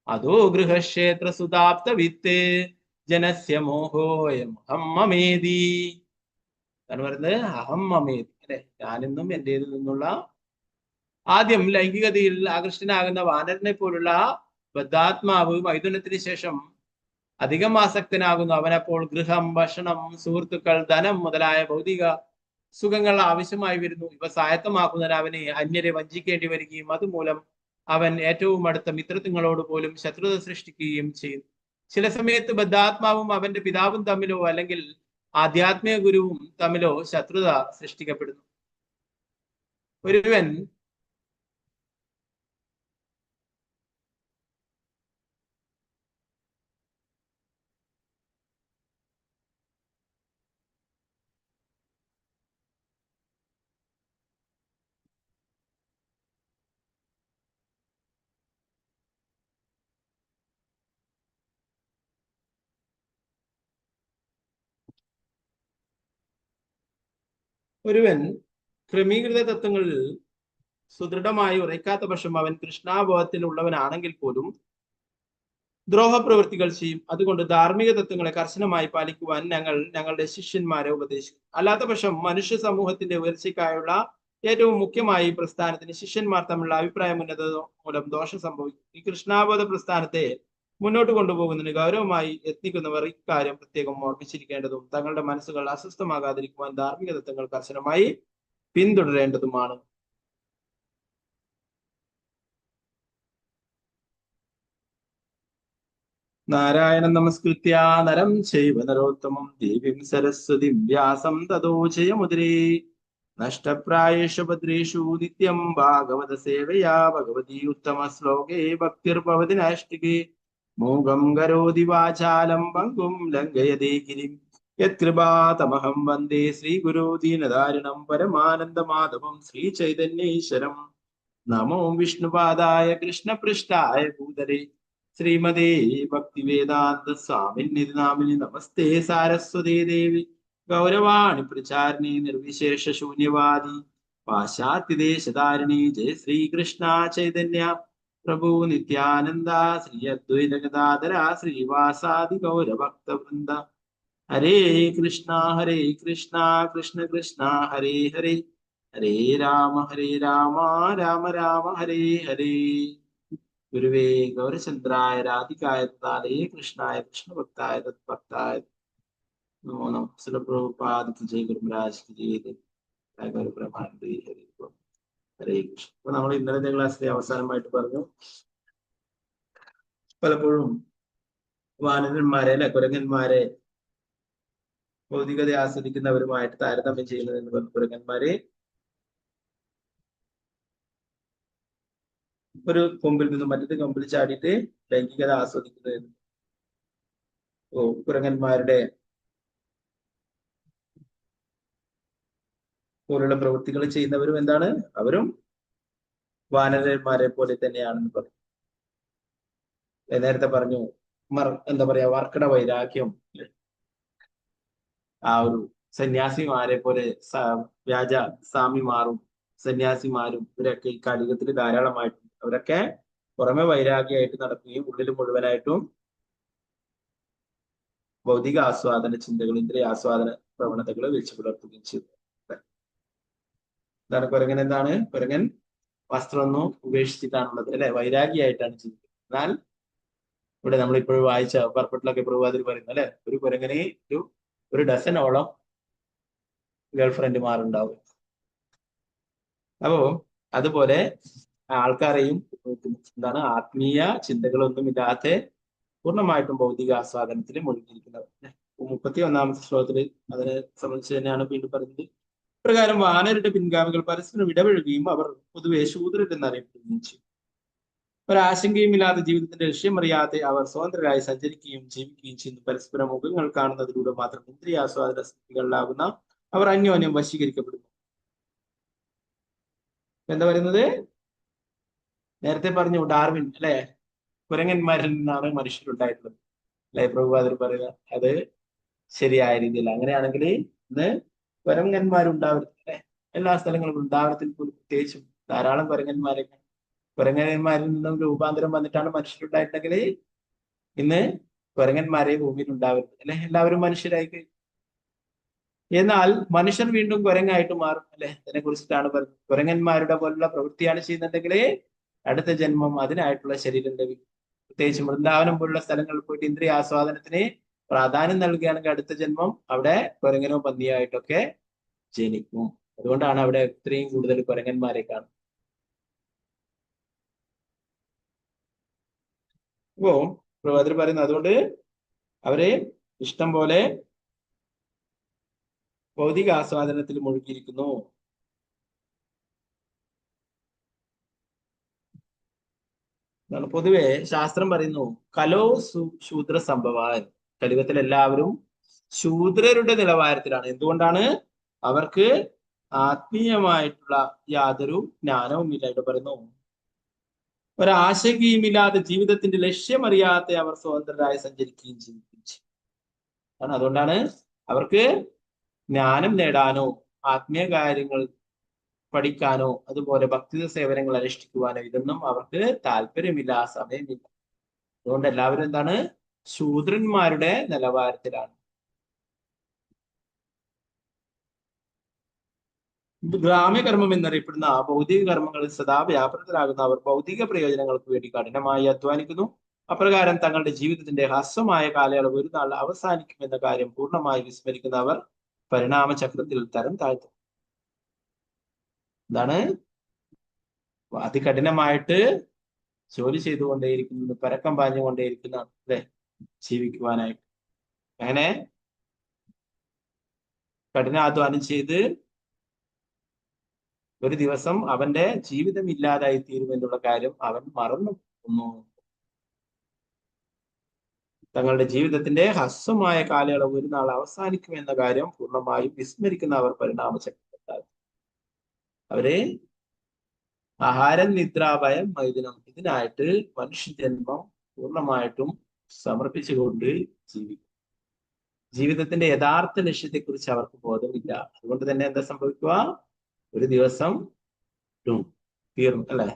അതോ ഗൃഹക്ഷേത്ര സുതാപ്ത വിത്തേ ജനസ്യ മോഹോ അയം അഹം മമേതി. എന്ന് പറയുന്നത് അഹം മമേതി, അല്ലെ, ഞാനെന്നും എന്റേതിൽ നിന്നുള്ള. ആദ്യം ലൈംഗികതയിൽ ആകൃഷ്ടനാകുന്ന വാനരനെ പോലുള്ള ബദ്ധാത്മാവ് മൈഥുനത്തിന് ശേഷം അധികം ആസക്തനാകുന്നു. അവനപ്പോൾ ഗൃഹം, ഭക്ഷണം, സുഹൃത്തുക്കൾ, ധനം മുതലായ ഭൗതിക സുഖങ്ങൾ ആവശ്യമായി വരുന്നു. ഇവ സ്വായത്തമാക്കുന്നതിന് അവന് അന്യരെ വഞ്ചിക്കേണ്ടി വരികയും അതുമൂലം അവൻ ഏറ്റവും അടുത്ത മിത്രത്വങ്ങളോട് പോലും ശത്രുത സൃഷ്ടിക്കുകയും ചെയ്യുന്നു. ചില സമയത്ത് ബദ്ധാത്മാവും അവന്റെ പിതാവും തമ്മിലോ അല്ലെങ്കിൽ ആധ്യാത്മിക ഗുരുവും തമ്മിലോ ശത്രുത സൃഷ്ടിക്കപ്പെടുന്നു. ഒരുവൻ ക്രമീകൃത തത്വങ്ങളിൽ സുദൃഢമായി ഉറയ്ക്കാത്ത പക്ഷം അവൻ കൃഷ്ണാബോധത്തിൽ ഉള്ളവനാണെങ്കിൽ പോലും ദ്രോഹപ്രവൃത്തികൾ ചെയ്യും. അതുകൊണ്ട് ധാർമ്മിക തത്വങ്ങളെ കർശനമായി പാലിക്കുവാൻ ഞങ്ങളുടെ ശിഷ്യന്മാരെ ഉപദേശിക്കും. അല്ലാത്ത പക്ഷം മനുഷ്യ സമൂഹത്തിന്റെ ഉയർച്ചയ്ക്കായുള്ള ഏറ്റവും മുഖ്യമായി ഈ പ്രസ്ഥാനത്തിന് ശിഷ്യന്മാർ തമ്മിലുള്ള അഭിപ്രായ ഉന്നത മൂലം ദോഷം സംഭവിക്കും. ഈ കൃഷ്ണാബോധ പ്രസ്ഥാനത്തെ മുന്നോട്ട് കൊണ്ടുപോകുന്നതിന് ഗൗരവമായി യത്നിക്കുന്നവർ ഇക്കാര്യം പ്രത്യേകം ഓർമ്മിച്ചിരിക്കേണ്ടതും തങ്ങളുടെ മനസ്സുകൾ അസ്വസ്ഥമാകാതിരിക്കുവാൻ ധാർമ്മിക തത്വങ്ങൾ കർശനമായി പിന്തുടരേണ്ടതുമാണ്. നാരായണം നമസ്കൃത്യ നരം ചൈവ നരോത്തമം ദേവീം സരസ്വതിം വ്യാസം തതോ ജയമുദ്രേ. നഷ്ടപ്രായേഷു ഭദ്രേഷു നിത്യം ഭാഗവത സേവയാ ഭഗവതി ഉത്തമ ശ്ലോകേ ഭക്തിർഭവതി നൈഷ്ഠികേ. മൂകം കരോതി വാചാലം പങ്കും ലംഘയതേ ഗിരിം യത്കൃപാതമഹം വന്ദേ ശ്രീഗുരു ദീനധാരിണം പരമാനന്ദമാധവം ശ്രീചൈതന്യേശ്വരം. നമോ വിഷ്ണുപാദായ കൃഷ്ണപൃഷ്ഠായ ഭൂതലേ ശ്രീമതേ ഭക്തിവേദാന്ത സ്വാമിനി നാമിനി. നമസ്തേ സാരസ്വതേ ദേവി ഗൗരവാണി പ്രചാരിണി നിർവിശേഷ ശൂന്യവാദി പാശ്ചാത്യദേശധാരിണി. ജയ ശ്രീകൃഷ്ണ ചൈതന്യ പ്രഭു നിത്യാനന്ദ ശ്രീ അദ്വൈത ഗദാധര ശ്രീവാസാദി ഗൗരഭക്തവൃന്ദ. ഹരേ കൃഷ്ണ കൃഷ്ണ കൃഷ്ണ ഹരേ ഹരേ, ഹരേ രാമ രാമ രാമ ഹരേ ഹരേ. ഗുരുവേ ഗൗരചന്ദ്രായ രാധികായ തദാലയേ കൃഷ്ണായ കൃഷ്ണഭക്തായ തത്ഭക്തായ നമോ നമഃ. ശ്രീല പ്രഭുപാദ കി ജയ്, ഗുരു മഹാരാജ് കി ജയ്, ഗുരു ബ്രഹ്മാനന്ദ ഹരി. ഹരേ കൃഷ്ണ. അപ്പൊ നമ്മൾ ഇന്നലത്തെ ക്ലാസ്സിലെ അവസാനമായിട്ട് പറഞ്ഞു, പലപ്പോഴും വാനരന്മാരെ അല്ലെ കുരങ്ങന്മാരെ ഭൗതികത ആസ്വദിക്കുന്നവരുമായിട്ട് താരതമ്യം ചെയ്യുന്നത് എന്ന് പറഞ്ഞു. കുരങ്ങന്മാരെ ഒരു കൊമ്പിൽ നിന്നും മറ്റൊരു കൊമ്പിൽ ചാടിയിട്ട് ലൈംഗികത ആസ്വദിക്കുന്നത്. കുരങ്ങന്മാരുടെ പോലുള്ള പ്രവൃത്തികൾ ചെയ്യുന്നവരും എന്താണ്, അവരും വാനരന്മാരെ പോലെ തന്നെയാണെന്ന് പറഞ്ഞു. നേരത്തെ പറഞ്ഞു എന്താ പറയാ, വർക്കട വൈരാഗ്യം, ആ ഒരു സന്യാസിമാരെ പോലെ വ്യാജ സ്വാമിമാരും സന്യാസിമാരും ഇവരൊക്കെ ഈ കാലികത്തിൽ ധാരാളമായിട്ടുണ്ട്. അവരൊക്കെ പുറമെ വൈരാഗ്യമായിട്ട് നടക്കുകയും ഉള്ളിൽ മുഴുവനായിട്ടും ഭൗതിക ആസ്വാദന ചിന്തകൾ, ഇന്ദ്രിയ ആസ്വാദന പ്രവണതകൾ വെച്ച് പുലർത്തുകയും ചെയ്തു. എന്താണ് കുരങ്ങൻ? എന്താണ് കുരങ്ങൻ? വസ്ത്രമൊന്നും ഉപേക്ഷിച്ചിട്ടാണുള്ളത്, അല്ലെ? വൈരാഗിയായിട്ടാണ് ജീവിക്കുന്നത്. എന്നാൽ ഇവിടെ നമ്മൾ ഇപ്പോഴും വായിച്ച പർപ്പട്ടിലൊക്കെ പ്രഭാതിൽ പറയുന്നു, അല്ലെ? ഒരു കുരങ്ങനെ ഒരു ഡസനോളം ഗേൾഫ്രണ്ട്മാരുണ്ടാവും. അപ്പോ അതുപോലെ ആൾക്കാരെയും എന്താണ് ആത്മീയ ചിന്തകളൊന്നുമില്ലാതെ പൂർണ്ണമായിട്ടും ഭൗതിക ആസ്വാദനത്തിൽ മുഴുകിയിരിക്കുന്നത്. 31-ാമത്തെ ശ്ലോകത്തിൽ അതിനെ സംബന്ധിച്ച് തന്നെയാണ് വീണ്ടും പറയുന്നത്. പ്രകാരം വാനരുടെ പിൻഗാമികൾ പരസ്പരം ഇടപഴകുകയും അവർ പൊതുവെ ശൂദ്രരെന്നറിയപ്പെടുകയും ചെയ്യും. ഒരാശങ്കയും ഇല്ലാതെ ജീവിതത്തിന്റെ ലക്ഷ്യം അറിയാതെ അവർ സ്വതന്ത്രരായി സഞ്ചരിക്കുകയും ജീവിക്കുകയും ചെയ്യുന്നു. പരസ്പരം മുഖങ്ങൾ കാണുന്നതിലൂടെ മാത്രം ഇന്ദ്രിയാസ്വാദന സ്ഥിതികളിലാകുന്ന അവർ അന്യോന്യം വശീകരിക്കപ്പെടുന്നു. എന്താ പറയുന്നത്? നേരത്തെ പറഞ്ഞു ഡാർവിൻ, അല്ലെ? കുരങ്ങന്മാരിൽ നിന്നാണ് മനുഷ്യരുണ്ടായിട്ടുള്ളത്, അല്ലെ? പ്രഭുപാദർ പറയുക അത് ശരിയായ രീതിയിൽ. അങ്ങനെയാണെങ്കിൽ ഇന്ന് കുരങ്ങന്മാരുണ്ടാവരുത്, അല്ലെ? എല്ലാ സ്ഥലങ്ങളും ഉണ്ടാവണത്തിൽ പോലും പ്രത്യേകിച്ചും ധാരാളം കുരങ്ങന്മാരൊക്കെ. കുരങ്ങന്മാരിൽ നിന്നും രൂപാന്തരം വന്നിട്ടാണ് മനുഷ്യരുണ്ടായിട്ടുണ്ടെങ്കിൽ ഇന്ന് കുരങ്ങന്മാരെ ഭൂമിയിൽ ഉണ്ടാവരുത്, അല്ലെ? എല്ലാവരും മനുഷ്യരായി. എന്നാൽ മനുഷ്യർ വീണ്ടും കുരങ്ങായിട്ട് മാറും, അല്ലെ? ഇതിനെ കുറിച്ചിട്ടാണ് പറയുന്നത്. കുരങ്ങന്മാരുടെ പോലുള്ള പ്രവൃത്തിയാണ് ചെയ്യുന്നുണ്ടെങ്കിൽ അടുത്ത ജന്മം അതിനായിട്ടുള്ള ശരീരം ലഭിക്കും. പ്രത്യേകിച്ച് വൃന്ദാവനം പോലുള്ള സ്ഥലങ്ങളിൽ പോയിട്ട് ഇന്ദ്രിയ ആസ്വാദനത്തിന് പ്രാധാന്യം നൽകുകയാണെങ്കിൽ അടുത്ത ജന്മം അവിടെ കുരങ്ങനോ പന്നിയായിട്ടൊക്കെ ജനിക്കും. അതുകൊണ്ടാണ് അവിടെ ഇത്രയും കൂടുതൽ കുരങ്ങന്മാരെ കാണുന്നത്. അപ്പോ പ്രഭാതർ പറയുന്നത് അതുകൊണ്ട് അവരെ ഇഷ്ടം പോലെ ഭൗതിക ആസ്വാദനത്തിൽ മുഴുകിയിരിക്കുന്നു. പൊതുവെ ശാസ്ത്രം പറയുന്നു കലോ ശൂദ്ര സംഭവാൻ. കലിയുഗത്തിൽ എല്ലാവരും ശൂദ്രരുടെ നിലവാരത്തിലാണ്. എന്തുകൊണ്ടാണ്? അവർക്ക് ആത്മീയമായിട്ടുള്ള യാതൊരു ജ്ഞാനവും ഇല്ല. ഇവിടെ പറയുന്നു ഒരാശങ്കയും ഇല്ലാതെ ജീവിതത്തിന്റെ ലക്ഷ്യം അറിയാതെ അവർ സ്വതന്ത്രരായി സഞ്ചരിക്കുകയും ജീവിക്കുകയും ചെയ്യും. അതുകൊണ്ടാണ് അവർക്ക് ജ്ഞാനം നേടാനോ ആത്മീയ കാര്യങ്ങൾ പഠിക്കാനോ അതുപോലെ ഭക്തി സേവനങ്ങൾ അനുഷ്ഠിക്കുവാനോ ഇതൊന്നും അവർക്ക് താല്പര്യമില്ല, സമയമില്ല. അതുകൊണ്ട് എല്ലാവരും എന്താണ്? ശൂദ്രന്മാരുടെ നിലവാരത്തിലാണ്. ഗ്രാമ്യകർമ്മം എന്നറിയപ്പെടുന്ന ഭൗതിക കർമ്മങ്ങളിൽ സദാ വ്യാപൃതരാകുന്ന അവർ ഭൗതിക പ്രയോജനങ്ങൾക്ക് വേണ്ടി കഠിനമായി അധ്വാനിക്കുന്നു. അപ്രകാരം തങ്ങളുടെ ജീവിതത്തിന്റെ ഹ്രസ്വമായ കാലയളവ് ഒരു നാൾ അവസാനിക്കുമെന്ന കാര്യം പൂർണ്ണമായി വിസ്മരിക്കുന്ന അവർ പരിണാമചക്രത്തിൽ തരം താഴ്ത്തും. എന്താണ്? അതികഠിനമായിട്ട് ജോലി ചെയ്തുകൊണ്ടേയിരിക്കുന്നത്, പരക്കം പാഞ്ഞുകൊണ്ടേയിരിക്കുന്നതാണ്, അല്ലെ? ജീവിക്കുവാനായിട്ട്. അങ്ങനെ കഠിനാധ്വാനം ചെയ്ത് ഒരു ദിവസം അവന്റെ ജീവിതം ഇല്ലാതായി തീരുമെന്നുള്ള കാര്യം അവൻ മറന്നു പോകുന്നു. തങ്ങളുടെ ജീവിതത്തിന്റെ ഹ്രസ്വമായ കാലയളവ് ഒരു നാൾ അവസാനിക്കുമെന്ന കാര്യം പൂർണ്ണമായും വിസ്മരിക്കുന്ന അവർ പരിണാമചക്രത്തിൽ അവരെ ആഹാരം, നിദ്ര, ഭയം, മൈഥുനം ഇതിനായിട്ട് മനുഷ്യജന്മം പൂർണ്ണമായിട്ടും സമർപ്പിച്ചുകൊണ്ട് ജീവിക്കും. ജീവിതത്തിന്റെ യഥാർത്ഥ ലക്ഷ്യത്തെക്കുറിച്ച് അവർക്ക് ബോധമില്ല. അതുകൊണ്ട് തന്നെ എന്താ സംഭവിക്കുക? ഒരു ദിവസം തീർന്നു, അല്ലെ?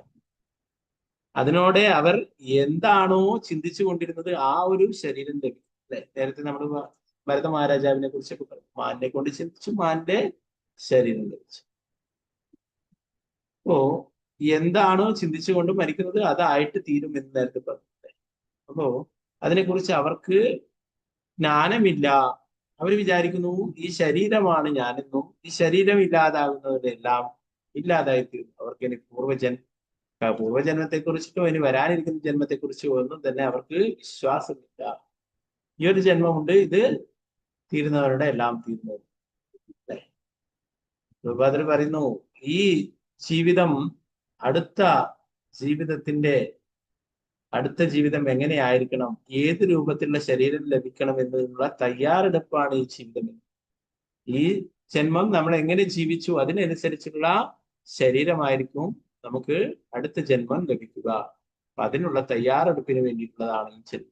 അതിനോടെ അവർ എന്താണോ ചിന്തിച്ചു കൊണ്ടിരുന്നത് ആ ഒരു ശരീരം ലഭിക്കും, അല്ലെ? നേരത്തെ നമ്മൾ ഭരത മഹാരാജാവിനെ കുറിച്ചൊക്കെ പറഞ്ഞു. മാനിനെ കൊണ്ട് ചിന്തിച്ചു, മാന്റെ ശരീരം ലഭിച്ചു. അപ്പോ എന്താണോ ചിന്തിച്ചുകൊണ്ട് മരിക്കുന്നത് അതായിട്ട് തീരും എന്ന് നേരത്തെ പറഞ്ഞത്. അപ്പോ അതിനെക്കുറിച്ച് അവർക്ക് ജ്ഞാനമില്ല. അവർ വിചാരിക്കുന്നു ഈ ശരീരമാണ് ഞാനെന്നും ഈ ശരീരം ഇല്ലാതാകുന്നതിന്റെ എല്ലാം ഇല്ലാതായി തീർന്നു. അവർക്ക് ഇനി പൂർവ്വജന്മത്തെ കുറിച്ചിട്ടോ ഇനി വരാനിരിക്കുന്ന ജന്മത്തെ കുറിച്ചോ ഒന്നും തന്നെ അവർക്ക് വിശ്വാസമില്ല. ഈ ഒരു ജന്മമുണ്ട്, ഇത് തീരുന്നവരുടെ എല്ലാം തീർന്നു. പ്രഭാതർ പറയുന്നു ഈ ജീവിതം അടുത്ത ജീവിതം എങ്ങനെയായിരിക്കണം, ഏത് രൂപത്തിലുള്ള ശരീരം ലഭിക്കണം എന്നതിനുള്ള തയ്യാറെടുപ്പാണ് ഈ ജീവിതം. ഈ ജന്മം നമ്മൾ എങ്ങനെ ജീവിച്ചു അതിനനുസരിച്ചുള്ള ശരീരമായിരിക്കും നമുക്ക് അടുത്ത ജന്മം ലഭിക്കുക. അപ്പൊ അതിനുള്ള തയ്യാറെടുപ്പിന് വേണ്ടിയിട്ടുള്ളതാണ് ഈ ജന്മം.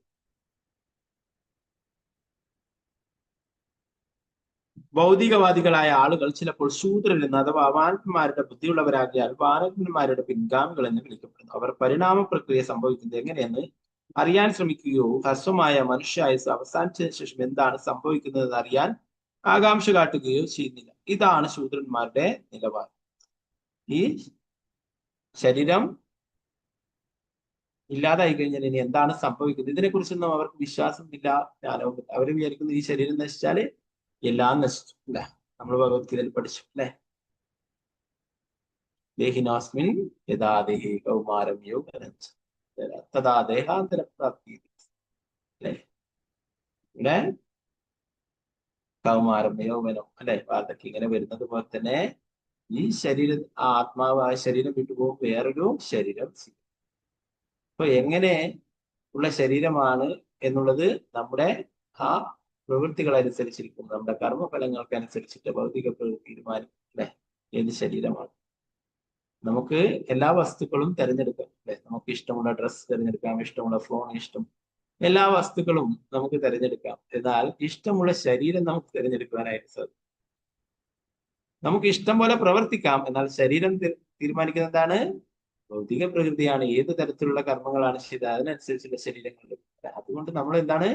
ഭൗതികവാദികളായ ആളുകൾ ചിലപ്പോൾ ശൂദ്രരെന്ന് അഥവാ വാനന്മാരുടെ ബുദ്ധിയുള്ളവരാകിയാൽ വാനന്മാരുടെ പിൻഗാമികൾ എന്ന് വിളിക്കപ്പെടുന്നു. അവർ പരിണാമ പ്രക്രിയ സംഭവിക്കുന്നത് എങ്ങനെയെന്ന് അറിയാൻ ശ്രമിക്കുകയോ ഹ്രസ്വമായ മനുഷ്യായുസ് അവസാനിച്ചതിന് ശേഷം എന്താണ് സംഭവിക്കുന്നതെന്ന് അറിയാൻ ആകാംക്ഷ കാട്ടുകയോ ചെയ്യുന്നില്ല. ഇതാണ് ശൂദ്രന്മാരുടെ നിലപാട്. ഈ ശരീരം ഇല്ലാതായി കഴിഞ്ഞാൽ ഇനി എന്താണ് സംഭവിക്കുന്നത് ഇതിനെക്കുറിച്ചൊന്നും അവർക്ക് വിശ്വാസമില്ല, ജ്ഞാനവുമില്ല. അവർ വിചാരിക്കുന്നത് ഈ ശരീരം നശിച്ചാല് എല്ലാം നശിച്ചു. അല്ലെ, നമ്മൾ ഭഗവത്ഗീതയിൽ പഠിച്ചു അല്ലെ, ദേഹിനാസ്മിൻ യഥാ ദേഹി കൗമാരം യോഗം തഥാ ദേഹാന്തര പ്രാപ്തി. അല്ലെ, ഇവിടെ കൗമാരം യൗവനം അല്ലെ വാർദ്ധക്യം ഇങ്ങനെ വരുന്നത് പോലെ തന്നെ ഈ ശരീരം, ആത്മാവായ ശരീരം വിട്ടുപോകും, വേറൊരു ശരീരം. അപ്പൊ എങ്ങനെ ഉള്ള ശരീരമാണ് എന്നുള്ളത് നമ്മുടെ ആ പ്രവൃത്തികൾ അനുസരിച്ചിരിക്കും, നമ്മുടെ കർമ്മഫലങ്ങൾക്ക് അനുസരിച്ചിട്ട് ഭൗതിക പ്രവൃത്തി തീരുമാനിക്കും അല്ലെ ഏത് ശരീരമാണ്. നമുക്ക് എല്ലാ വസ്തുക്കളും തിരഞ്ഞെടുക്കാം അല്ലെ, നമുക്ക് ഇഷ്ടമുള്ള ഡ്രസ്സ് തിരഞ്ഞെടുക്കാം, ഇഷ്ടമുള്ള ഫോൺ, ഇഷ്ടം എല്ലാ വസ്തുക്കളും നമുക്ക് തിരഞ്ഞെടുക്കാം. എന്നാൽ ഇഷ്ടമുള്ള ശരീരം നമുക്ക് തിരഞ്ഞെടുക്കുവാനായിട്ട് സാധിക്കും. നമുക്ക് ഇഷ്ടം പോലെ പ്രവർത്തിക്കാം, എന്നാൽ ശരീരം തീരുമാനിക്കുന്നത് എന്താണ്? ഭൗതിക പ്രകൃതിയാണ്. ഏത് തരത്തിലുള്ള കർമ്മങ്ങളാണ് ചെയ്തത് അതിനനുസരിച്ചുള്ള ശരീരങ്ങൾ. അതുകൊണ്ട് നമ്മൾ എന്താണ്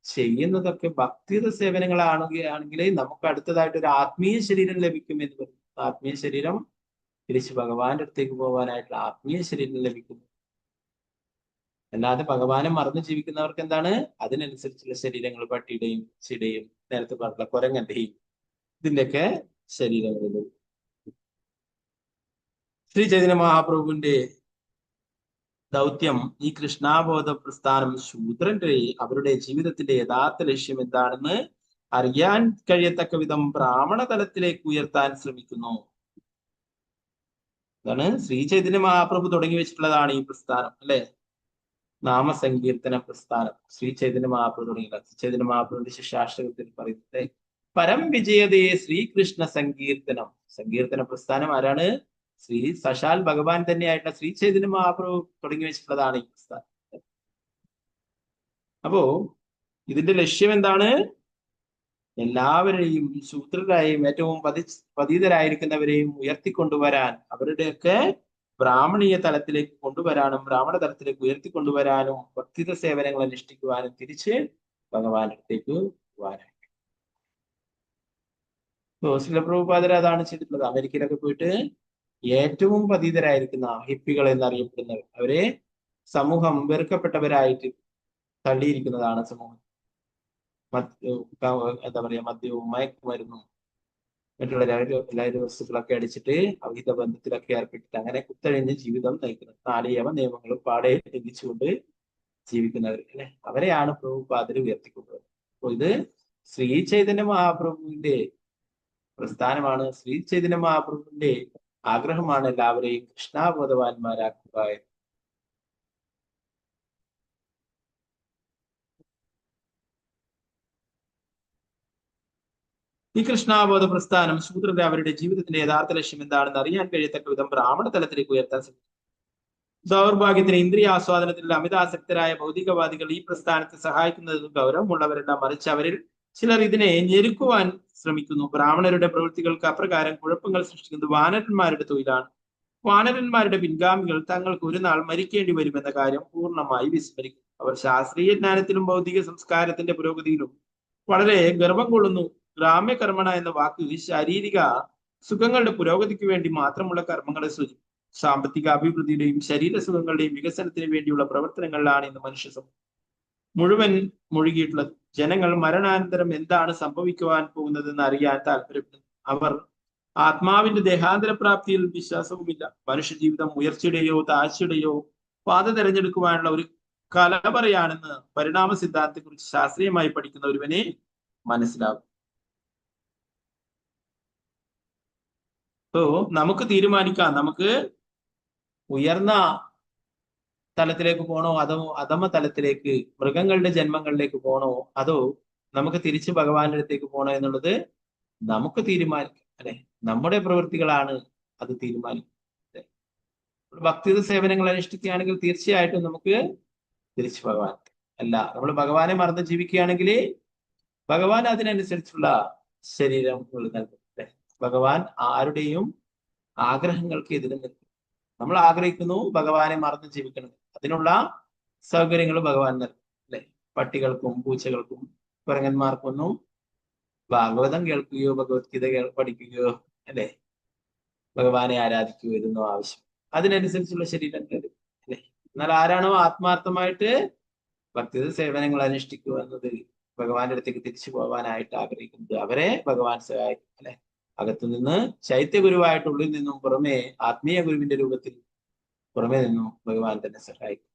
ചെയ്യുന്നതൊക്കെ ഭക്തിയുടെ സേവനങ്ങളാണെങ്കിൽ നമുക്ക് അടുത്തതായിട്ട് ഒരു ആത്മീയ ശരീരം ലഭിക്കും എന്ന് പറയും. ആത്മീയ ശരീരം തിരിച്ച് ഭഗവാന്റെ അടുത്തേക്ക് പോകാനായിട്ടുള്ള ആത്മീയ ശരീരം ലഭിക്കുന്നു. അല്ലാതെ ഭഗവാനെ മറന്നു ജീവിക്കുന്നവർക്ക് എന്താണ് അതിനനുസരിച്ചുള്ള ശരീരങ്ങൾ, പട്ടിയുടെയും ചിടയും നേരത്തെ പറഞ്ഞ കുരങ്ങന്റെയും ഇതിന്റെയൊക്കെ ശരീരങ്ങളിൽ. ശ്രീ ചൈതന്യ മഹാപ്രഭുവിന്റെ ദൗത്യം ഈ കൃഷ്ണാബോധ പ്രസ്ഥാനം ശൂദ്രന്റെ അവരുടെ ജീവിതത്തിന്റെ യഥാർത്ഥ ലക്ഷ്യം എന്താണെന്ന് അറിയാൻ കഴിയത്തക്ക വിധം ബ്രാഹ്മണ തലത്തിലേക്ക് ഉയർത്താൻ ശ്രമിക്കുന്നു. അതാണ് ശ്രീ ചൈതന്യ മഹാപ്രഭു തുടങ്ങി വെച്ചിട്ടുള്ളതാണ് ഈ പ്രസ്ഥാനം അല്ലെ, നാമസങ്കീർത്തന പ്രസ്ഥാനം. ശ്രീ ചൈതന്യ മഹാപ്രഭു തുടങ്ങിയ ചൈതന്യ മഹാപ്രഭുവിന്റെ ശിക്ഷാഷ്ടകത്തിൽ പറയുന്നത് പരം വിജയതയെ ശ്രീകൃഷ്ണ സങ്കീർത്തനം. സങ്കീർത്തന പ്രസ്ഥാനം ആരാണ്? ശ്രീ സശാൽ ഭഗവാൻ തന്നെയായിട്ടുള്ള ശ്രീ ചൈതന്യ മഹാപ്രഭു തുടങ്ങി വെച്ചിട്ടുള്ളതാണ് ഈ പ്രസ്ഥാനം. അപ്പോ ഇതിന്റെ ലക്ഷ്യം എന്താണ്? എല്ലാവരെയും ശൂദ്രരായും ഏറ്റവും പതിതരായിരിക്കുന്നവരെയും ഉയർത്തിക്കൊണ്ടുവരാൻ, അവരുടെയൊക്കെ ബ്രാഹ്മണീയ തലത്തിലേക്ക് കൊണ്ടുവരാനും ബ്രാഹ്മണ തലത്തിലേക്ക് ഉയർത്തിക്കൊണ്ടുവരാനും ഭക്തിത സേവനങ്ങൾ അനുഷ്ഠിക്കുവാനും തിരിച്ച് ഭഗവാന്റെ അടുത്തേക്ക് പോകാനും. ശ്രീല പ്രഭുപാദർ അതാണ് ചെയ്തിട്ടുള്ളത്. അമേരിക്കയിലൊക്കെ പോയിട്ട് ഏറ്റവും പതിതരായിരിക്കുന്ന ഹിപ്പികൾ എന്നറിയപ്പെടുന്നവർ, അവരെ സമൂഹം വെറുക്കപ്പെട്ടവരായിട്ട് തള്ളിയിരിക്കുന്നതാണ് സമൂഹം. എന്താ പറയാ, മദ്യവും മയക്കുമരുന്നും മറ്റുള്ള ലഹരി വസ്തുക്കളൊക്കെ അടിച്ചിട്ട് അവിഹിത ബന്ധത്തിലൊക്കെ ഏർപ്പെട്ടിട്ട് അങ്ങനെ കുത്തഴിഞ്ഞ ജീവിതം നയിക്കുന്നത്. നാളിയവ നിയമങ്ങളും പാടെ ലംഘിച്ചുകൊണ്ട് ജീവിക്കുന്നവർ അല്ലെ, അവരെയാണ് പ്രഭുപാദർ ഉയർത്തിക്കൊണ്ടുവരുന്നത്. അപ്പൊ ഇത് ശ്രീ ചൈതന്യ മഹാപ്രഭുവിന്റെ പ്രസ്ഥാനമാണ്. ശ്രീ ചൈതന്യ മഹാപ്രഭുവിന്റെ ആഗ്രഹമാണ് എല്ലാവരെയും കൃഷ്ണാബോധവാന്മാരാക്കുക. ഈ കൃഷ്ണാബോധ പ്രസ്ഥാനം ശൂദ്രരെ അവരുടെ ജീവിതത്തിന്റെ യഥാർത്ഥ ലക്ഷ്യം എന്താണെന്ന് അറിയാൻ കഴിയത്തക്ക വിധം ബ്രാഹ്മണ തലത്തിലേക്ക് ഉയർത്താൻ ശ്രമിക്കും. ദൗർഭാഗ്യത്തിന് ഇന്ദ്രിയാസ്വാദനത്തിൽ അമിതാസക്തരായ ഭൗതികവാദികൾ ഈ പ്രസ്ഥാനത്തെ സഹായിക്കുന്നതിൽ ഗൗരവമുള്ളവരല്ല, മറിച്ച് അവരിൽ ചിലർ ഇതിനെ ഞെരുക്കുവാൻ ശ്രമിക്കുന്നു. ബ്രാഹ്മണരുടെ പ്രവൃത്തികൾക്ക് അപ്രകാരം കുഴപ്പങ്ങൾ സൃഷ്ടിക്കുന്നത് വാനരന്മാരുടെ തൊഴിലാണ്. വാനരന്മാരുടെ പിൻഗാമികൾ തങ്ങൾക്ക് ഒരു നാൾ മരിക്കേണ്ടി വരുമെന്ന കാര്യം പൂർണ്ണമായി വിസ്മരിക്കും. അവർ ശാസ്ത്രീയ ജ്ഞാനത്തിലും ഭൗതിക സംസ്കാരത്തിന്റെ പുരോഗതിയിലും വളരെ ഗർവം കൊള്ളുന്നു. ഗ്രാമ്യകർമ്മണ എന്ന വാക്ക് ശാരീരിക സുഖങ്ങളുടെ പുരോഗതിക്ക് വേണ്ടി മാത്രമുള്ള കർമ്മങ്ങളെ സൂചിപ്പിക്കും. സാമ്പത്തിക അഭിവൃദ്ധിയുടെയും ശരീര സുഖങ്ങളുടെയും വികസനത്തിന് വേണ്ടിയുള്ള പ്രവർത്തനങ്ങളിലാണ് ഇന്ന് മനുഷ്യ സമൂഹം മുഴുവൻ മുഴുകിയിട്ടുള്ളത്. ജനങ്ങൾ മരണാനന്തരം എന്താണ് സംഭവിക്കുവാൻ പോകുന്നതെന്ന് അറിയാൻ താല്പര്യപ്പെടുന്നു. അവർ ആത്മാവിന്റെ ദേഹാന്തര പ്രാപ്തിയിൽ വിശ്വാസവുമില്ല. മനുഷ്യജീവിതം ഉയർച്ചയുടെയോ താഴ്ചയുടെയോ പാത തെരഞ്ഞെടുക്കുവാനുള്ള ഒരു കലവറയാണെന്ന് പരിണാമ സിദ്ധാന്തത്തെ കുറിച്ച് ശാസ്ത്രീയമായി പഠിക്കുന്ന ഒരുവനെ മനസ്സിലാകും. നമുക്ക് തീരുമാനിക്കാം, നമുക്ക് ഉയർന്ന തലത്തിലേക്ക് പോണോ അതോ അധമ തലത്തിലേക്ക്, മൃഗങ്ങളുടെ ജന്മങ്ങളിലേക്ക് പോണോ അതോ നമുക്ക് തിരിച്ച് ഭഗവാന്റെ അടുത്തേക്ക് പോണോ എന്നുള്ളത് നമുക്ക് തീരുമാനിക്കാം അല്ലെ. നമ്മുടെ പ്രവൃത്തികളാണ് അത് തീരുമാനിക്കുന്നത്. ഭക്തിയുടെ സേവനങ്ങൾ അനുഷ്ഠിക്കുകയാണെങ്കിൽ തീർച്ചയായിട്ടും നമുക്ക് തിരിച്ച് ഭഗവാൻ അല്ല, നമ്മൾ ഭഗവാനെ മറന്ന് ജീവിക്കുകയാണെങ്കിൽ ഭഗവാൻ അതിനനുസരിച്ചുള്ള ശരീരം നൽകും അല്ലെ. ഭഗവാൻ ആരുടെയും ആഗ്രഹങ്ങൾക്ക് എതിരെ നിൽക്കും. നമ്മൾ ആഗ്രഹിക്കുന്നു ഭഗവാനെ മറന്ന് ജീവിക്കണം, അതിനുള്ള സൗകര്യങ്ങൾ ഭഗവാൻ നൽകും. അല്ലെ, പട്ടികൾക്കും പൂച്ചകൾക്കും കുരങ്ങന്മാർക്കൊന്നും ഭാഗവതം കേൾക്കുകയോ ഭഗവത്ഗീത പഠിക്കുകയോ അല്ലെ ഭഗവാനെ ആരാധിക്കുകയോ ഇതൊന്നും ആവശ്യം. അതിനനുസരിച്ചുള്ള ശരീരങ്ങൾ അല്ലെ. എന്നാൽ ആരാണോ ആത്മാർത്ഥമായിട്ട് ഭക്തി സേവനങ്ങൾ അനുഷ്ഠിക്കുക എന്നത് ഭഗവാന്റെ അടുത്തേക്ക് തിരിച്ചു പോകാനായിട്ട് ആഗ്രഹിക്കുന്നത്, അവരെ ഭഗവാൻ സഹായിക്കും. അല്ലെ, അകത്തുനിന്ന് ചൈത്യ ഗുരുവായിട്ട് ഉള്ളിൽ നിന്നും പുറമെ ആത്മീയ ഗുരുവിന്റെ രൂപത്തിൽ പുറമെ നിന്നും ഭഗവാൻ തന്നെ സഹായിക്കും.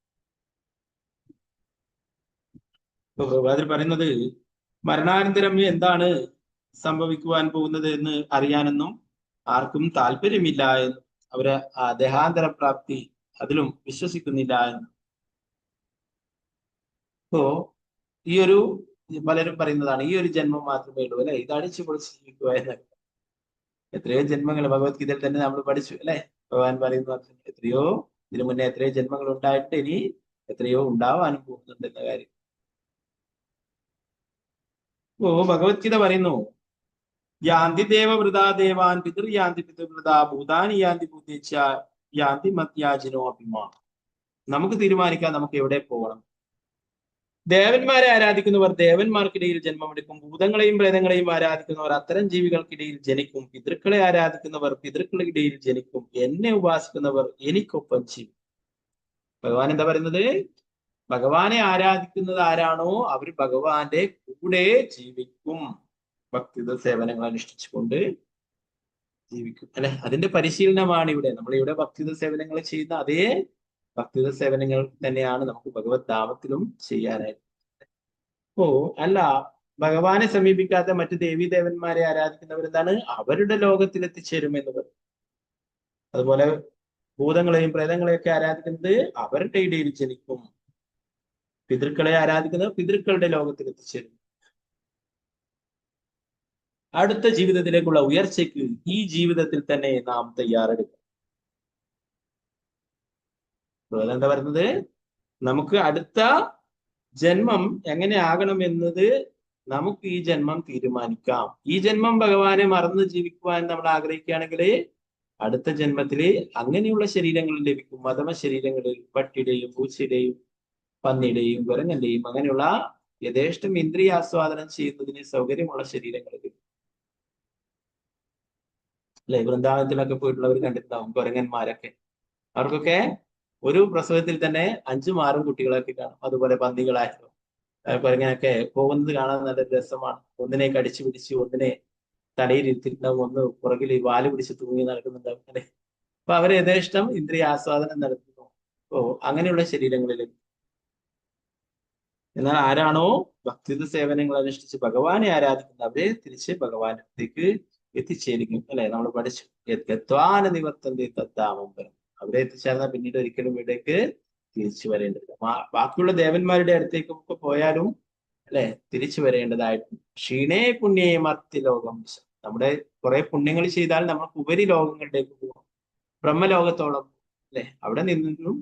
അതിൽ പറയുന്നത് മരണാനന്തരം എന്താണ് സംഭവിക്കുവാൻ പോകുന്നത് എന്ന് അറിയാനൊന്നും ആർക്കും താല്പര്യമില്ല എന്നും അവര് ദേഹാന്തര പ്രാപ്തി അതിലും വിശ്വസിക്കുന്നില്ല എന്നും. അപ്പോ ഈ ഒരു പലരും പറയുന്നതാണ് ഈ ഒരു ജന്മം മാത്രമേ ഉള്ളൂ അല്ലെ, ഇത് അടിച്ചു പൊളിച്ച് ജീവിക്കുക എന്നൊക്കെ. എത്രയോ ജന്മങ്ങൾ ഭഗവത്ഗീതയിൽ തന്നെ നമ്മൾ പഠിച്ചു അല്ലെ. ഭഗവാൻ പറയുന്ന എത്രയോ ഇതിനു മുന്നേ എത്രയോ ജന്മങ്ങൾ ഉണ്ടായിട്ട് ഇനി എത്രയോ ഉണ്ടാവാനും പോകുന്നുണ്ട് എന്ന കാര്യം. ഓ ഭഗവത്ഗീത പറയുന്നു, യാന്തി ദേവവൃതാ ദേവാൻ പിതൃ യാന്തി പിതൃവൃതാ ഭൂതാനി യാന്തി ഭൂതേച്ഛ യാന്തി മത്യാജിനോ അഭിമാ. നമുക്ക് തീരുമാനിക്കാം നമുക്ക് എവിടെ പോകണം. ദേവന്മാരെ ആരാധിക്കുന്നവർ ദേവന്മാർക്കിടയിൽ ജന്മമെടുക്കും. ഭൂതങ്ങളെയും പ്രേതങ്ങളെയും ആരാധിക്കുന്നവർ അത്തരം ജീവികൾക്കിടയിൽ ജനിക്കും. പിതൃക്കളെ ആരാധിക്കുന്നവർ പിതൃക്കളുടെ ജനിക്കും. എന്നെ ഉപാസിക്കുന്നവർ എനിക്കൊപ്പം ചെയ്യും. ഭഗവാൻ എന്താ പറയുന്നത്? ഭഗവാനെ ആരാധിക്കുന്നത് ആരാണോ അവർ ഭഗവാന്റെ കൂടെ ജീവിക്കും. ഭക്തിത സേവനങ്ങൾ അനുഷ്ഠിച്ചുകൊണ്ട് ജീവിക്കും അല്ലെ. അതിന്റെ പരിശീലനമാണ് ഇവിടെ. നമ്മളിവിടെ ഭക്തിത സേവനങ്ങൾ ചെയ്യുന്ന അതേ ഭക്തിത സേവനങ്ങൾ തന്നെയാണ് നമുക്ക് ഭഗവത് ധാമത്തിലും ചെയ്യാനായിട്ട്. ഓ അല്ല, ഭഗവാനെ സമീപിക്കാത്ത മറ്റു ദേവീദേവന്മാരെ ആരാധിക്കുന്നവരെന്താണ് അവരുടെ ലോകത്തിൽ എത്തിച്ചേരും എന്ന് പറയും. അതുപോലെ ഭൂതങ്ങളെയും പ്രേതങ്ങളെയൊക്കെ ആരാധിക്കുന്നത് അവരുടെ ഇടയിൽ ജനിക്കും. പിതൃക്കളെ ആരാധിക്കുന്നത് പിതൃക്കളുടെ ലോകത്തിൽ എത്തിച്ചേരും. അടുത്ത ജീവിതത്തിലേക്കുള്ള ഉയർച്ചയ്ക്ക് ഈ ജീവിതത്തിൽ തന്നെ നാം തയ്യാറെടുക്കും. അതെന്താ പറയുന്നത്? നമുക്ക് അടുത്ത ജന്മം എങ്ങനെ ആകണം എന്നത് നമുക്ക് ഈ ജന്മം തീരുമാനിക്കാം. ഈ ജന്മം ഭഗവാനെ മറന്ന് ജീവിക്കുവാൻ നമ്മൾ ആഗ്രഹിക്കുകയാണെങ്കിൽ അടുത്ത ജന്മത്തില് അങ്ങനെയുള്ള ശരീരങ്ങൾ ലഭിക്കും. മതമ ശരീരങ്ങളിൽ പട്ടിയുടെയും പൂച്ചയുടെയും പന്നിയുടെയും കുരങ്ങന്റെയും അങ്ങനെയുള്ള യഥേഷ്ടം ഇന്ദ്രിയാസ്വാദനം ചെയ്യുന്നതിന് സൗകര്യമുള്ള ശരീരങ്ങൾ ലഭിക്കും. അല്ലെ, വൃന്ദാവനത്തിലൊക്കെ പോയിട്ടുള്ളവർ കണ്ടിട്ടുണ്ടാവും കുരങ്ങന്മാരൊക്കെ. അവർക്കൊക്കെ ഒരു പ്രസവത്തിൽ തന്നെ 5ഉം 6ഉം കുട്ടികളൊക്കെ കാണും. അതുപോലെ പന്നികളായിരുന്നു കുരങ്ങനൊക്കെ പോകുന്നത് കാണാൻ നല്ല രസമാണ്. ഒന്നിനെ കടിച്ചു പിടിച്ച് ഒന്നിനെ തലയിലിരുത്തിട്ടുണ്ടാവും, ഒന്ന് പുറകിൽ വാല് പിടിച്ച് തൂങ്ങി നടക്കുന്നുണ്ടാവും അല്ലെ. അപ്പൊ അവരെ യഥേഷ്ടം ഇന്ദ്രിയാസ്വാദനം നടത്തുന്നു. ഓ അങ്ങനെയുള്ള ശരീരങ്ങളിൽ. എന്നാൽ ആരാണോ ഭക്തിത സേവനങ്ങൾ അനുഷ്ഠിച്ച് ഭഗവാനെ ആരാധിക്കുന്നത് അവരെ തിരിച്ച് ഭഗവാന്റെ അടുത്തേക്ക് എത്തിച്ചേരിക്കും അല്ലെ. നമ്മൾ പഠിച്ചു ഗത്വാന നിവർത്തന്തി തദ്ധാമംബരം. അവരെ എത്തിച്ചേർന്നാൽ പിന്നീട് ഒരിക്കലും ഇവിടേക്ക് തിരിച്ചു വരേണ്ടതില്ല. ബാക്കിയുള്ള ദേവന്മാരുടെ അടുത്തേക്കൊക്കെ പോയാലും അല്ലെ തിരിച്ചു വരേണ്ടതായിട്ട്. ക്ഷീണേ പുണ്യേ മർത്യലോകം. നമ്മുടെ കുറെ പുണ്യങ്ങൾ ചെയ്താൽ നമുക്ക് ഉപരി ലോകങ്ങളിലേക്ക് പോകാം, ബ്രഹ്മലോകത്തോളം അല്ലെ. അവിടെ നിന്നും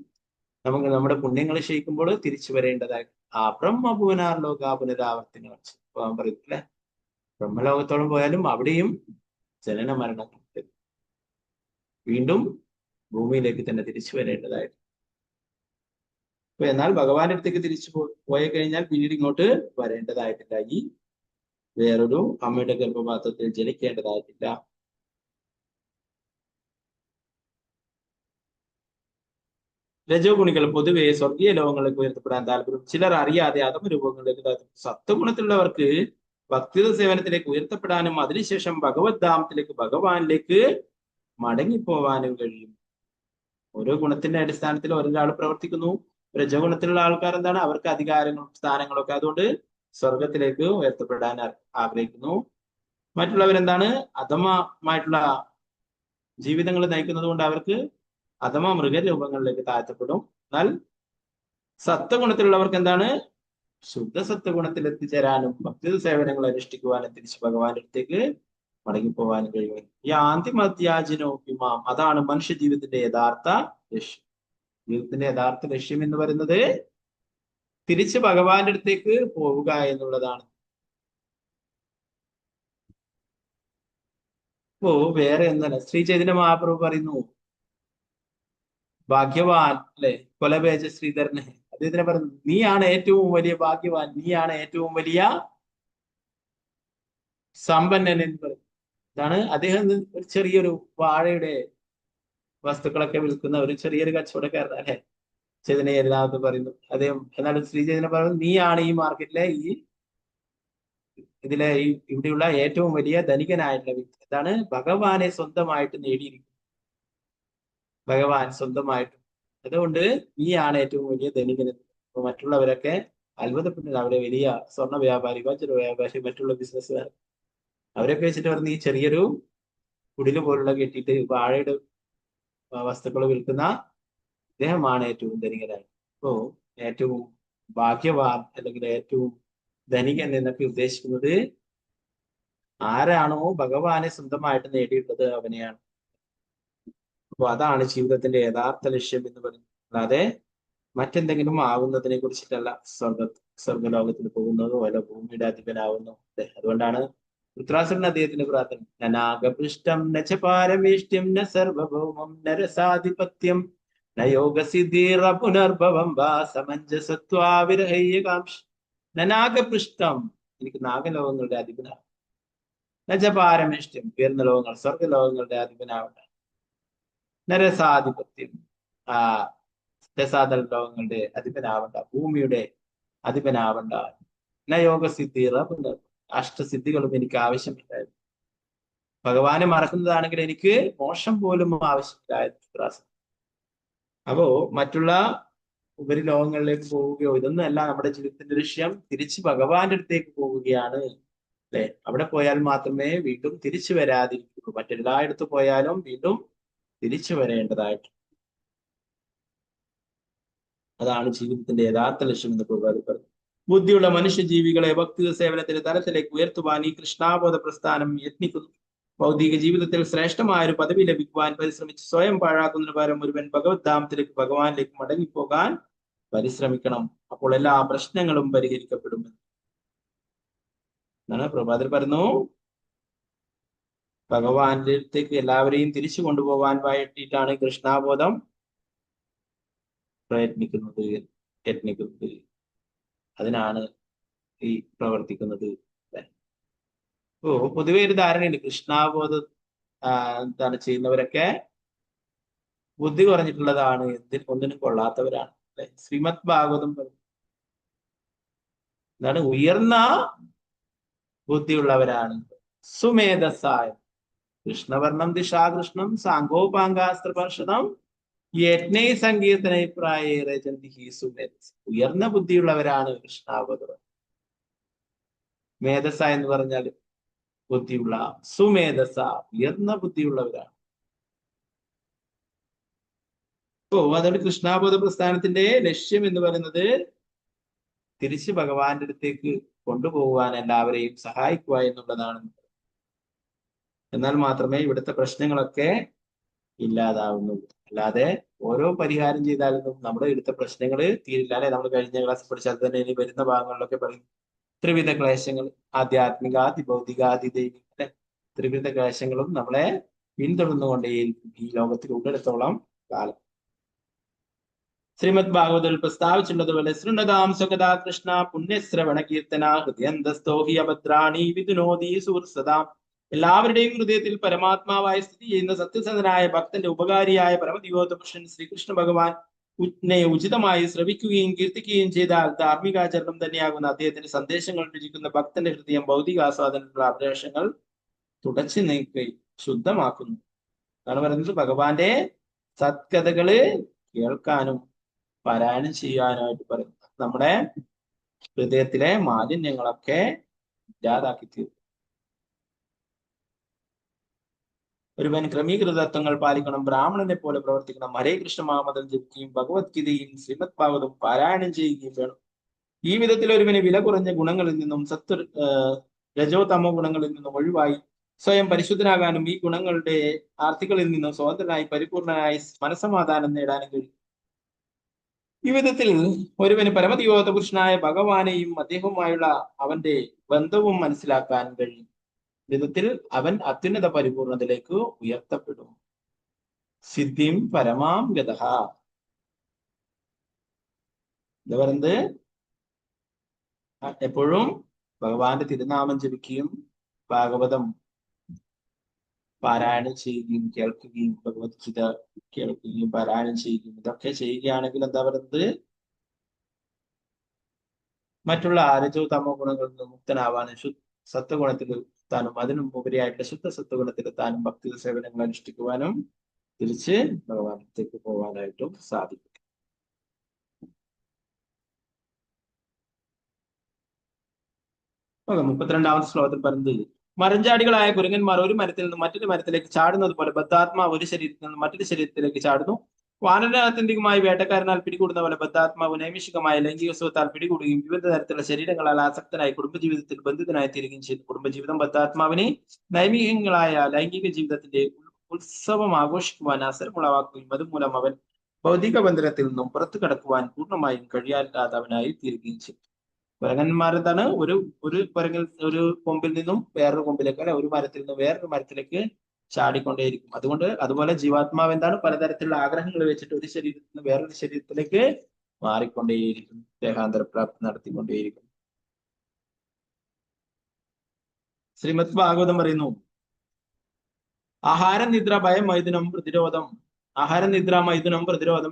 നമുക്ക് നമ്മുടെ പുണ്യങ്ങൾ ക്ഷയിക്കുമ്പോൾ തിരിച്ചു വരേണ്ടതായിട്ട് ആ ബ്രഹ്മഭുവനാർ ലോക പുനരാവർത്തികൾ പോകാൻ പറയും അല്ലെ. ബ്രഹ്മലോകത്തോളം പോയാലും അവിടെയും ജനന മരണങ്ങൾ വീണ്ടും ഭൂമിയിലേക്ക് തന്നെ തിരിച്ചു വരേണ്ടതായിട്ട്. എന്നാൽ ഭഗവാന്റെ അടുത്തേക്ക് തിരിച്ചു പോയി കഴിഞ്ഞാൽ പിന്നീട് ഇങ്ങോട്ട് വരേണ്ടതായിട്ടില്ല. ഈ വേറൊരു അമ്മയുടെ ഗർഭപാത്രത്തിൽ ജനിക്കേണ്ടതായിട്ടില്ല. രജോ ഗുണികൾ പൊതുവെ സ്വർഗീയ ലോകങ്ങളിലേക്ക് ഉയർത്തപ്പെടാൻ താല്പര്യം. ചിലർ അറിയാതെ അധമ രൂപങ്ങളിലേക്ക് താല്പര്യം. സത്വഗുണത്തിലുള്ളവർക്ക് ഭക്തിത സേവനത്തിലേക്ക് ഉയർത്തപ്പെടാനും അതിനുശേഷം ഭഗവത് ധാമത്തിലേക്ക് ഭഗവാനിലേക്ക് മടങ്ങിപ്പോവാനും കഴിയും. ഓരോ ഗുണത്തിന്റെ അടിസ്ഥാനത്തിൽ ഒരാൾ പ്രവർത്തിക്കുന്നു. രജഗുണത്തിലുള്ള ആൾക്കാർ എന്താണ്? അവർക്ക് അധികാരങ്ങളും സ്ഥാനങ്ങളൊക്കെ, അതുകൊണ്ട് സ്വർഗത്തിലേക്ക് ഉയർത്തപ്പെടാൻ ആഗ്രഹിക്കുന്നു. മറ്റുള്ളവരെന്താണ്? അധമമായിട്ടുള്ള ജീവിതങ്ങൾ നയിക്കുന്നത് കൊണ്ട് അവർക്ക് അധമ മൃഗരൂപങ്ങളിലേക്ക് താഴ്ത്തപ്പെടും. എന്നാൽ സത്വഗുണത്തിലുള്ളവർക്ക് എന്താണ്? ശുദ്ധ സത്വഗുണത്തിൽ എത്തിച്ചേരാനും ഭക്തി സേവനങ്ങൾ അനുഷ്ഠിക്കുവാനും തിരിച്ച് ഭഗവാന്റെ അടുത്തേക്ക് മടങ്ങിപ്പോവാനും കഴിയും. ഈ ആന്തിമത്യാജിനോ ഇമാം, അതാണ് മനുഷ്യ ജീവിതത്തിന്റെ യഥാർത്ഥ ലക്ഷ്യം. ജീവിതത്തിന്റെ യഥാർത്ഥ ലക്ഷ്യം എന്ന് പറയുന്നത് തിരിച്ച് ഭഗവാന്റെ അടുത്തേക്ക് പോവുക എന്നുള്ളതാണ്. ഇപ്പോ വേറെ ഒന്നല്ല, ശ്രീ ചൈതന്യ മഹാപ്രഭു പറയുന്നു, ഭാഗ്യവാൻ അല്ലെ കൊലബേജ ശ്രീധരനെ അദ്ദേഹത്തിനെ പറഞ്ഞു, നീയാണ് ഏറ്റവും വലിയ ഭാഗ്യവാൻ, നീയാണ് ഏറ്റവും വലിയ സമ്പന്നൻ എന്ന് പറയും. ഇതാണ് അദ്ദേഹം ഒരു ചെറിയൊരു വാഴയുടെ വസ്തുക്കളൊക്കെ വിൽക്കുന്ന ഒരു ചെറിയൊരു കച്ചവടക്കാരൻ അല്ലെ, ചൈതന്യ ചരിതാമൃതത്തിൽ പറയുന്നു. അദ്ദേഹം എന്നാലും ശ്രീ ചൈതന്യ പറയുന്നത്, നീയാണ് ഈ മാർക്കറ്റിലെ ഇതിലെ ഇവിടെയുള്ള ഏറ്റവും വലിയ ധനികനായിട്ടുള്ള വ്യക്തി. എന്താണ്? ഭഗവാനെ സ്വന്തമായിട്ട് നേടിയിരിക്കുന്നത്, ഭഗവാൻ സ്വന്തമായിട്ട്. അതുകൊണ്ട് നീയാണ് ഏറ്റവും വലിയ ധനികൻ. അപ്പൊ മറ്റുള്ളവരൊക്കെ അത്ഭുതപ്പെട്ടില്ല. അവരെ വലിയ സ്വർണ്ണ വ്യാപാരി, വജ്ര വ്യാപാരി, മറ്റുള്ള ബിസിനസ്സുകാർ, അവരൊക്കെ വെച്ചിട്ട് പറഞ്ഞ് ഈ ചെറിയൊരു കുടില് പോലുള്ള കെട്ടിയിട്ട് വാഴയുടെ വസ്തുക്കൾ വിൽക്കുന്ന ഇദ്ദേഹമാണ് ഏറ്റവും ധനികനായി. അപ്പോ ഏറ്റവും ഭാഗ്യവാൻ അല്ലെങ്കിൽ ഏറ്റവും ധനികൻ എന്നൊക്കെ ഉദ്ദേശിക്കുന്നത് ആരാണോ ഭഗവാനെ സ്വന്തമായിട്ട് നേടിയിട്ടുള്ളത് അവനെയാണ്. അപ്പൊ അതാണ് ജീവിതത്തിന്റെ യഥാർത്ഥ ലക്ഷ്യം എന്ന് പറയുന്നത്. അല്ലാതെ മറ്റെന്തെങ്കിലും ആവുന്നതിനെ കുറിച്ചിട്ടല്ല. സ്വർഗലോകത്തിൽ പോകുന്നതോ അല്ല ഭൂമിയുടെ അധിപനാവുന്നോ. അതുകൊണ്ടാണ് വൃത്രാസുരൻ അദ്ദേഹത്തിന്റെ പ്രാർത്ഥന, നനാഗപൃഷ്ടം നച പാരമേഷ്ട്യം ന സർവഭൗമം നരസാധിപത്യം ന യോഗസിദ്ധിർ പുനർഭവം വാ സമഞ്ജസത്വാവിരഹ്യകാംക്ഷ. നനാഗപൃഷ്ടം, എനിക്ക് നാഗലോകങ്ങളുടെ അധിപനാവും. നച പാരമേഷ്ട്യം, ഉയർന്ന ലോകങ്ങൾ സ്വർഗലോകങ്ങളുടെ അധിപനാവട്ടെ. നരസാധിപത്യം, രസാതല ലോകങ്ങളുടെ അധിപനാവണ്ട, ഭൂമിയുടെ അധിപനാവണ്ട. ന യോഗസിദ്ധിർ പുനർഭവം, അഷ്ടസിദ്ധികളും എനിക്ക് ആവശ്യമില്ലായിരുന്നു. ഭഗവാനെ മറക്കുന്നതാണെങ്കിൽ എനിക്ക് മോശം പോലും ആവശ്യമില്ലായിരുന്നു. അപ്പോ മറ്റുള്ള ഉപരിലോകങ്ങളിലേക്ക് പോവുകയോ ഇതൊന്നും അല്ല നമ്മുടെ ജീവിതത്തിന്റെ ലക്ഷ്യം. തിരിച്ച് ഭഗവാന്റെ അടുത്തേക്ക് പോവുകയാണ് അല്ലെ. അവിടെ പോയാൽ മാത്രമേ വീണ്ടും തിരിച്ചു വരാതിരിക്കുള്ളൂ. മറ്റെല്ലായിടത്തും പോയാലും വീണ്ടും തിരിച്ചു വരേണ്ടതായിട്ട്. അതാണ് ജീവിതത്തിന്റെ യഥാർത്ഥ ലക്ഷ്യം എന്ന് പ്രഭുപാദ് പറഞ്ഞു. ബുദ്ധിയുള്ള മനുഷ്യജീവികളെ ഭക്തി സേവനത്തിന്റെ തലത്തിലേക്ക് ഉയർത്തുവാൻ ഈ കൃഷ്ണാബോധ പ്രസ്ഥാനം യത്നിക്കുന്നു. ഭൗതിക ജീവിതത്തിൽ ശ്രേഷ്ഠമായ ഒരു പദവി ലഭിക്കുവാൻ പരിശ്രമിച്ച് സ്വയം പാഴാക്കുന്നതിന് പകരം ഒരുവൻ ഭഗവത് ധാമത്തിലേക്ക്, ഭഗവാനിലേക്ക് മടങ്ങിപ്പോകാൻ പരിശ്രമിക്കണം. അപ്പോൾ എല്ലാ പ്രശ്നങ്ങളും പരിഹരിക്കപ്പെടുമെന്ന് എന്നാണ് പ്രഭാതർ പറഞ്ഞു. ഭഗവാന്റെ അടുത്തേക്ക് എല്ലാവരെയും തിരിച്ചു കൊണ്ടുപോകാൻ വേണ്ടിയിട്ടാണ് കൃഷ്ണാബോധം യത്നിക്കുന്നത്. അതിനാണ് ഈ പ്രവർത്തിക്കുന്നത്. ഓ പൊതുവെ ഒരു ധാരണയുണ്ട്, കൃഷ്ണാബോധം എന്താണ് ചെയ്യുന്നവരൊക്കെ ബുദ്ധി കുറഞ്ഞിട്ടുള്ളതാണ്, ഒന്നിനും കൊള്ളാത്തവരാണ് അല്ലെ. ശ്രീമദ് ഭാഗവതം എന്താണ്? ഉയർന്ന ബുദ്ധിയുള്ളവരാണ്, സുമേധസ്സായ. കൃഷ്ണവർണം ദിശാകൃഷ്ണം സാങ്കോപാംഗാസ്ത്രപർഷണം യജ്ഞൈ സങ്കീർത്തനൈപ്രായേറെ ചന്ദിഹി സുമേധസ്. ഉയർന്ന ബുദ്ധിയുള്ളവരാണ് കൃഷ്ണാബോധം. മേധസ എന്ന് പറഞ്ഞാൽ ബുദ്ധിയുള്ള, സുമേധസ ഉയർന്ന ബുദ്ധിയുള്ളവരാണ്. ഓ അതുകൊണ്ട് കൃഷ്ണാബോധ പ്രസ്ഥാനത്തിന്റെ ലക്ഷ്യം എന്ന് പറയുന്നത് തിരിച്ച് ഭഗവാന്റെ അടുത്തേക്ക് കൊണ്ടുപോകുവാൻ എല്ലാവരെയും സഹായിക്കുക എന്നുള്ളതാണ്. എന്നാൽ മാത്രമേ ഇവിടുത്തെ പ്രശ്നങ്ങളൊക്കെ ഇല്ലാതാവുന്നുള്ളൂ. അല്ലാതെ ഓരോ പരിഹാരം ചെയ്താലൊന്നും നമ്മുടെ ഇവിടുത്തെ പ്രശ്നങ്ങൾ തീരില്ല അല്ലെ. നമ്മൾ കഴിഞ്ഞ ക്ലാസ് പഠിച്ചാൽ തന്നെ ഇനി വരുന്ന ഭാഗങ്ങളിലൊക്കെ പറയും ത്രിവിധ ക്ലേശങ്ങൾ, ആധ്യാത്മികാദി ഭൗതികാദി ദൈവിക അല്ലെ. ത്രിവിധ ക്ലേശങ്ങളും നമ്മളെ പിന്തുടർന്നുകൊണ്ടേയിരിക്കും ഈ ലോകത്തിൽ ഉള്ളിടത്തോളം കാലം. ശ്രീമദ് ഭാഗവതത്തിൽ പ്രസ്താവിച്ചുള്ളതുപോലെ ശൃണതാം സ്വഗതാ കൃഷ്ണ പുണ്യശ്രവണ കീർത്തന ഹൃദയന്തസ്തോ ഹി അഭദ്രാണി വിദുനോദി സുഹൃസദാം. എല്ലാവരുടെയും ഹൃദയത്തിൽ പരമാത്മാവായി സ്ഥിതി ചെയ്യുന്ന സത്യസന്ധനായ ഭക്തന്റെ ഉപകാരിയായ പരമദിവോത്ത പുരുഷൻ ശ്രീകൃഷ്ണ ഭഗവാൻ ഉചിതമായി ശ്രവിക്കുകയും കീർത്തിക്കുകയും ചെയ്താൽ ധാർമ്മികാചരണം തന്നെയാകുന്ന അദ്ദേഹത്തിന്റെ സന്ദേശങ്ങൾ രുചിക്കുന്ന ഭക്തന്റെ ഹൃദയം ഭൗതികാസ്വാദനത്തിലുള്ള അഭിലാഷങ്ങൾ തുടച്ചു നീക്കുകയും ശുദ്ധമാക്കുന്നു. അതാണ് പറയുന്നത് ഭഗവാന്റെ സത്കഥകള് കേൾക്കാനും പാരായണം ചെയ്യാനായിട്ട് പറയുന്നത് നമ്മുടെ ഹൃദയത്തിലെ മാലിന്യങ്ങളൊക്കെ ഇല്ലാതാക്കി തീർക്കും. ഒരുവൻ ക്രമീകൃത തത്വങ്ങൾ പാലിക്കണം, ബ്രാഹ്മണനെ പോലെ പ്രവർത്തിക്കണം, ഹരേ കൃഷ്ണ മഹാമന്ത്രം ജപിക്കുകയും ഭഗവത്ഗീതയും ശ്രീമദ് ഭാഗവതവും പാരായണം ചെയ്യുകയും വേണം. ഈ വിധത്തിൽ ഒരുവന് വില കുറഞ്ഞ ഗുണങ്ങളിൽ നിന്നും രജോ തമോ ഗുണങ്ങളിൽ നിന്നും ഒഴിവായി സ്വയം പരിശുദ്ധനാകാനും ഈ ഗുണങ്ങളുടെ ആർത്തികളിൽ നിന്നും സ്വതന്ത്രനായി പരിപൂർണനായി മനസമാധാനം നേടാനും കഴിയും. ഈ വിധത്തിൽ ഒരുവന് പരമദിവോത്ത പുരുഷനായ ഭഗവാനെയും അദ്ദേഹവുമായുള്ള അവന്റെ ബന്ധവും മനസ്സിലാക്കാൻ കഴിയും. വിധത്തിൽ അവൻ അത്യുന്നത പരിപൂർണതയിലേക്ക് ഉയർത്തപ്പെടും. സിദ്ധിം പരമാം ഗതഃ. എന്താ പറയുന്നത്? എപ്പോഴും ഭഗവാന്റെ തിരുനാമം ജപിക്കുകയും ഭാഗവതം പാരായണം ചെയ്യുകയും കേൾക്കുകയും ഭഗവത്ഗീത കേൾക്കുകയും പാരായണം ചെയ്യുകയും ഇതൊക്കെ ചെയ്യുകയാണെങ്കിൽ എന്താ പറയുന്നത്? മറ്റുള്ള രജോ തമോ ഗുണങ്ങളിൽ നിന്ന് മുക്തനാവാനും സത്വഗുണത്തിൽ എത്താനും അതിനും ഉപരിയായിട്ടുള്ള ശുദ്ധ സത്വഗുണത്തിൽ എത്താനും ഭക്തി സേവനങ്ങൾ അനുഷ്ഠിക്കുവാനും തിരിച്ച് ഭഗവാനത്തേക്ക് പോകാനായിട്ടും സാധിക്കും. 32ാമത്തെ ശ്ലോകത്തിൽ പറയുന്നത്, മരഞ്ചാടികളായ കുരങ്ങന്മാർ ഒരു മരത്തിൽ നിന്ന് മറ്റൊരു മരത്തിലേക്ക് ചാടുന്നത് പോലെ ബദ്ധാത്മാവ് ഒരു ശരീരത്തിൽ നിന്ന് മറ്റൊരു ശരീരത്തിലേക്ക് ചാടുന്നു. വാനരാത്യന്തികമായി വേട്ടക്കാരനാൽ പിടികൂടുന്ന പോലെ ബദ്ധാത്മാവ് നൈമിഷികമായ ലൈംഗിക സുഖത്താൽ പിടികൂടുകയും വിവിധ തരത്തിലുള്ള ശരീരങ്ങളാൽ ആസക്തനായി കുടുംബജീവിതത്തിൽ ബന്ധിതനായി തീരുകയും ചെയ്യുന്നു. കുടുംബജീവിതം ബദ്ധാത്മാവിനെ നൈമികങ്ങളായ ലൈംഗിക ജീവിതത്തിന്റെ ഉത്സവം ആഘോഷിക്കുവാൻ അവസരമുളവാക്കുകയും അതുമൂലം അവൻ ഭൗതിക ബന്ധനത്തിൽ നിന്നും പുറത്തു കടക്കുവാൻ പൂർണ്ണമായും കഴിയാത്തവനായി തീരുകയും ചെയ്യും. കുരങ്ങന്മാരെന്താണ്? ഒരു കുരങ്ങിൽ ഒരു കൊമ്പിൽ നിന്നും വേറൊരു കൊമ്പിലേക്ക്, അല്ലെ ഒരു മരത്തിൽ നിന്ന് വേറൊരു മരത്തിലേക്ക് ചാടിക്കൊണ്ടേയിരിക്കും. അതുപോലെ ജീവാത്മാവ് എന്താണ്? പലതരത്തിലുള്ള ആഗ്രഹങ്ങൾ വെച്ചിട്ട് ഒരു ശരീരത്തിൽ നിന്ന് വേറൊരു ശരീരത്തിലേക്ക് മാറിക്കൊണ്ടേയിരിക്കും, ദേഹാന്തരപ്രാപ്തി നടത്തിക്കൊണ്ടേയിരിക്കും. ശ്രീമദ് ഭാഗവതം പറയുന്നു, ആഹാരം, നിദ്ര, ഭയം, മൈഥുനം, പ്രതിരോധം. ആഹാരം, നിദ്ര, മൈഥുനം, പ്രതിരോധം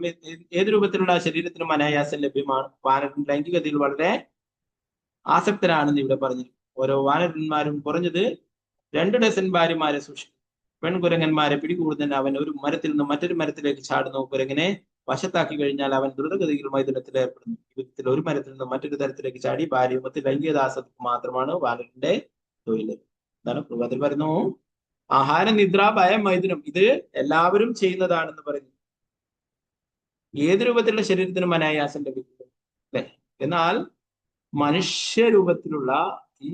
ഏത് രൂപത്തിലുള്ള ശരീരത്തിനും അനായാസം ലഭ്യമാണ്. വാനരൻ ലൈംഗികതയിൽ വളരെ ആസക്തരാണെന്ന് ഇവിടെ പറഞ്ഞു. ഓരോ വാനരന്മാരും കുറഞ്ഞത് 2 ഡസൻ ഭാര്യമാരെ സൂക്ഷിക്കും. പെൺകുരങ്ങന്മാരെ പിടികൂടുന്നതിന് അവൻ ഒരു മരത്തിൽ നിന്ന് മറ്റൊരു മരത്തിലേക്ക് ചാടുന്നു. കുരങ്ങനെ വശത്താക്കി കഴിഞ്ഞാൽ അവൻ ദ്രുതഗതിയിൽ മൈഥുനത്തിൽ ഏർപ്പെടുന്നു. വിധത്തിൽ ഒരു മരത്തിൽ നിന്ന് മറ്റൊരു തരത്തിലേക്ക് ചാടി ഭാര്യയുമത്തിൽ ലൈംഗികദാസത്വം മാത്രമാണ് വാനരന്റെ തൊഴിൽ. എന്താണ് പ്രഭാതത്തിൽ പറയുന്നു? ആഹാരം, നിദ്ര, ഭയം, മൈഥുനം ഇത് എല്ലാവരും ചെയ്യുന്നതാണെന്ന് പറയുന്നു. ഏത് രൂപത്തിലുള്ള ശരീരത്തിനും അനായാസം ലഭിക്കുന്നു, അല്ലെ? എന്നാൽ മനുഷ്യരൂപത്തിലുള്ള ഈ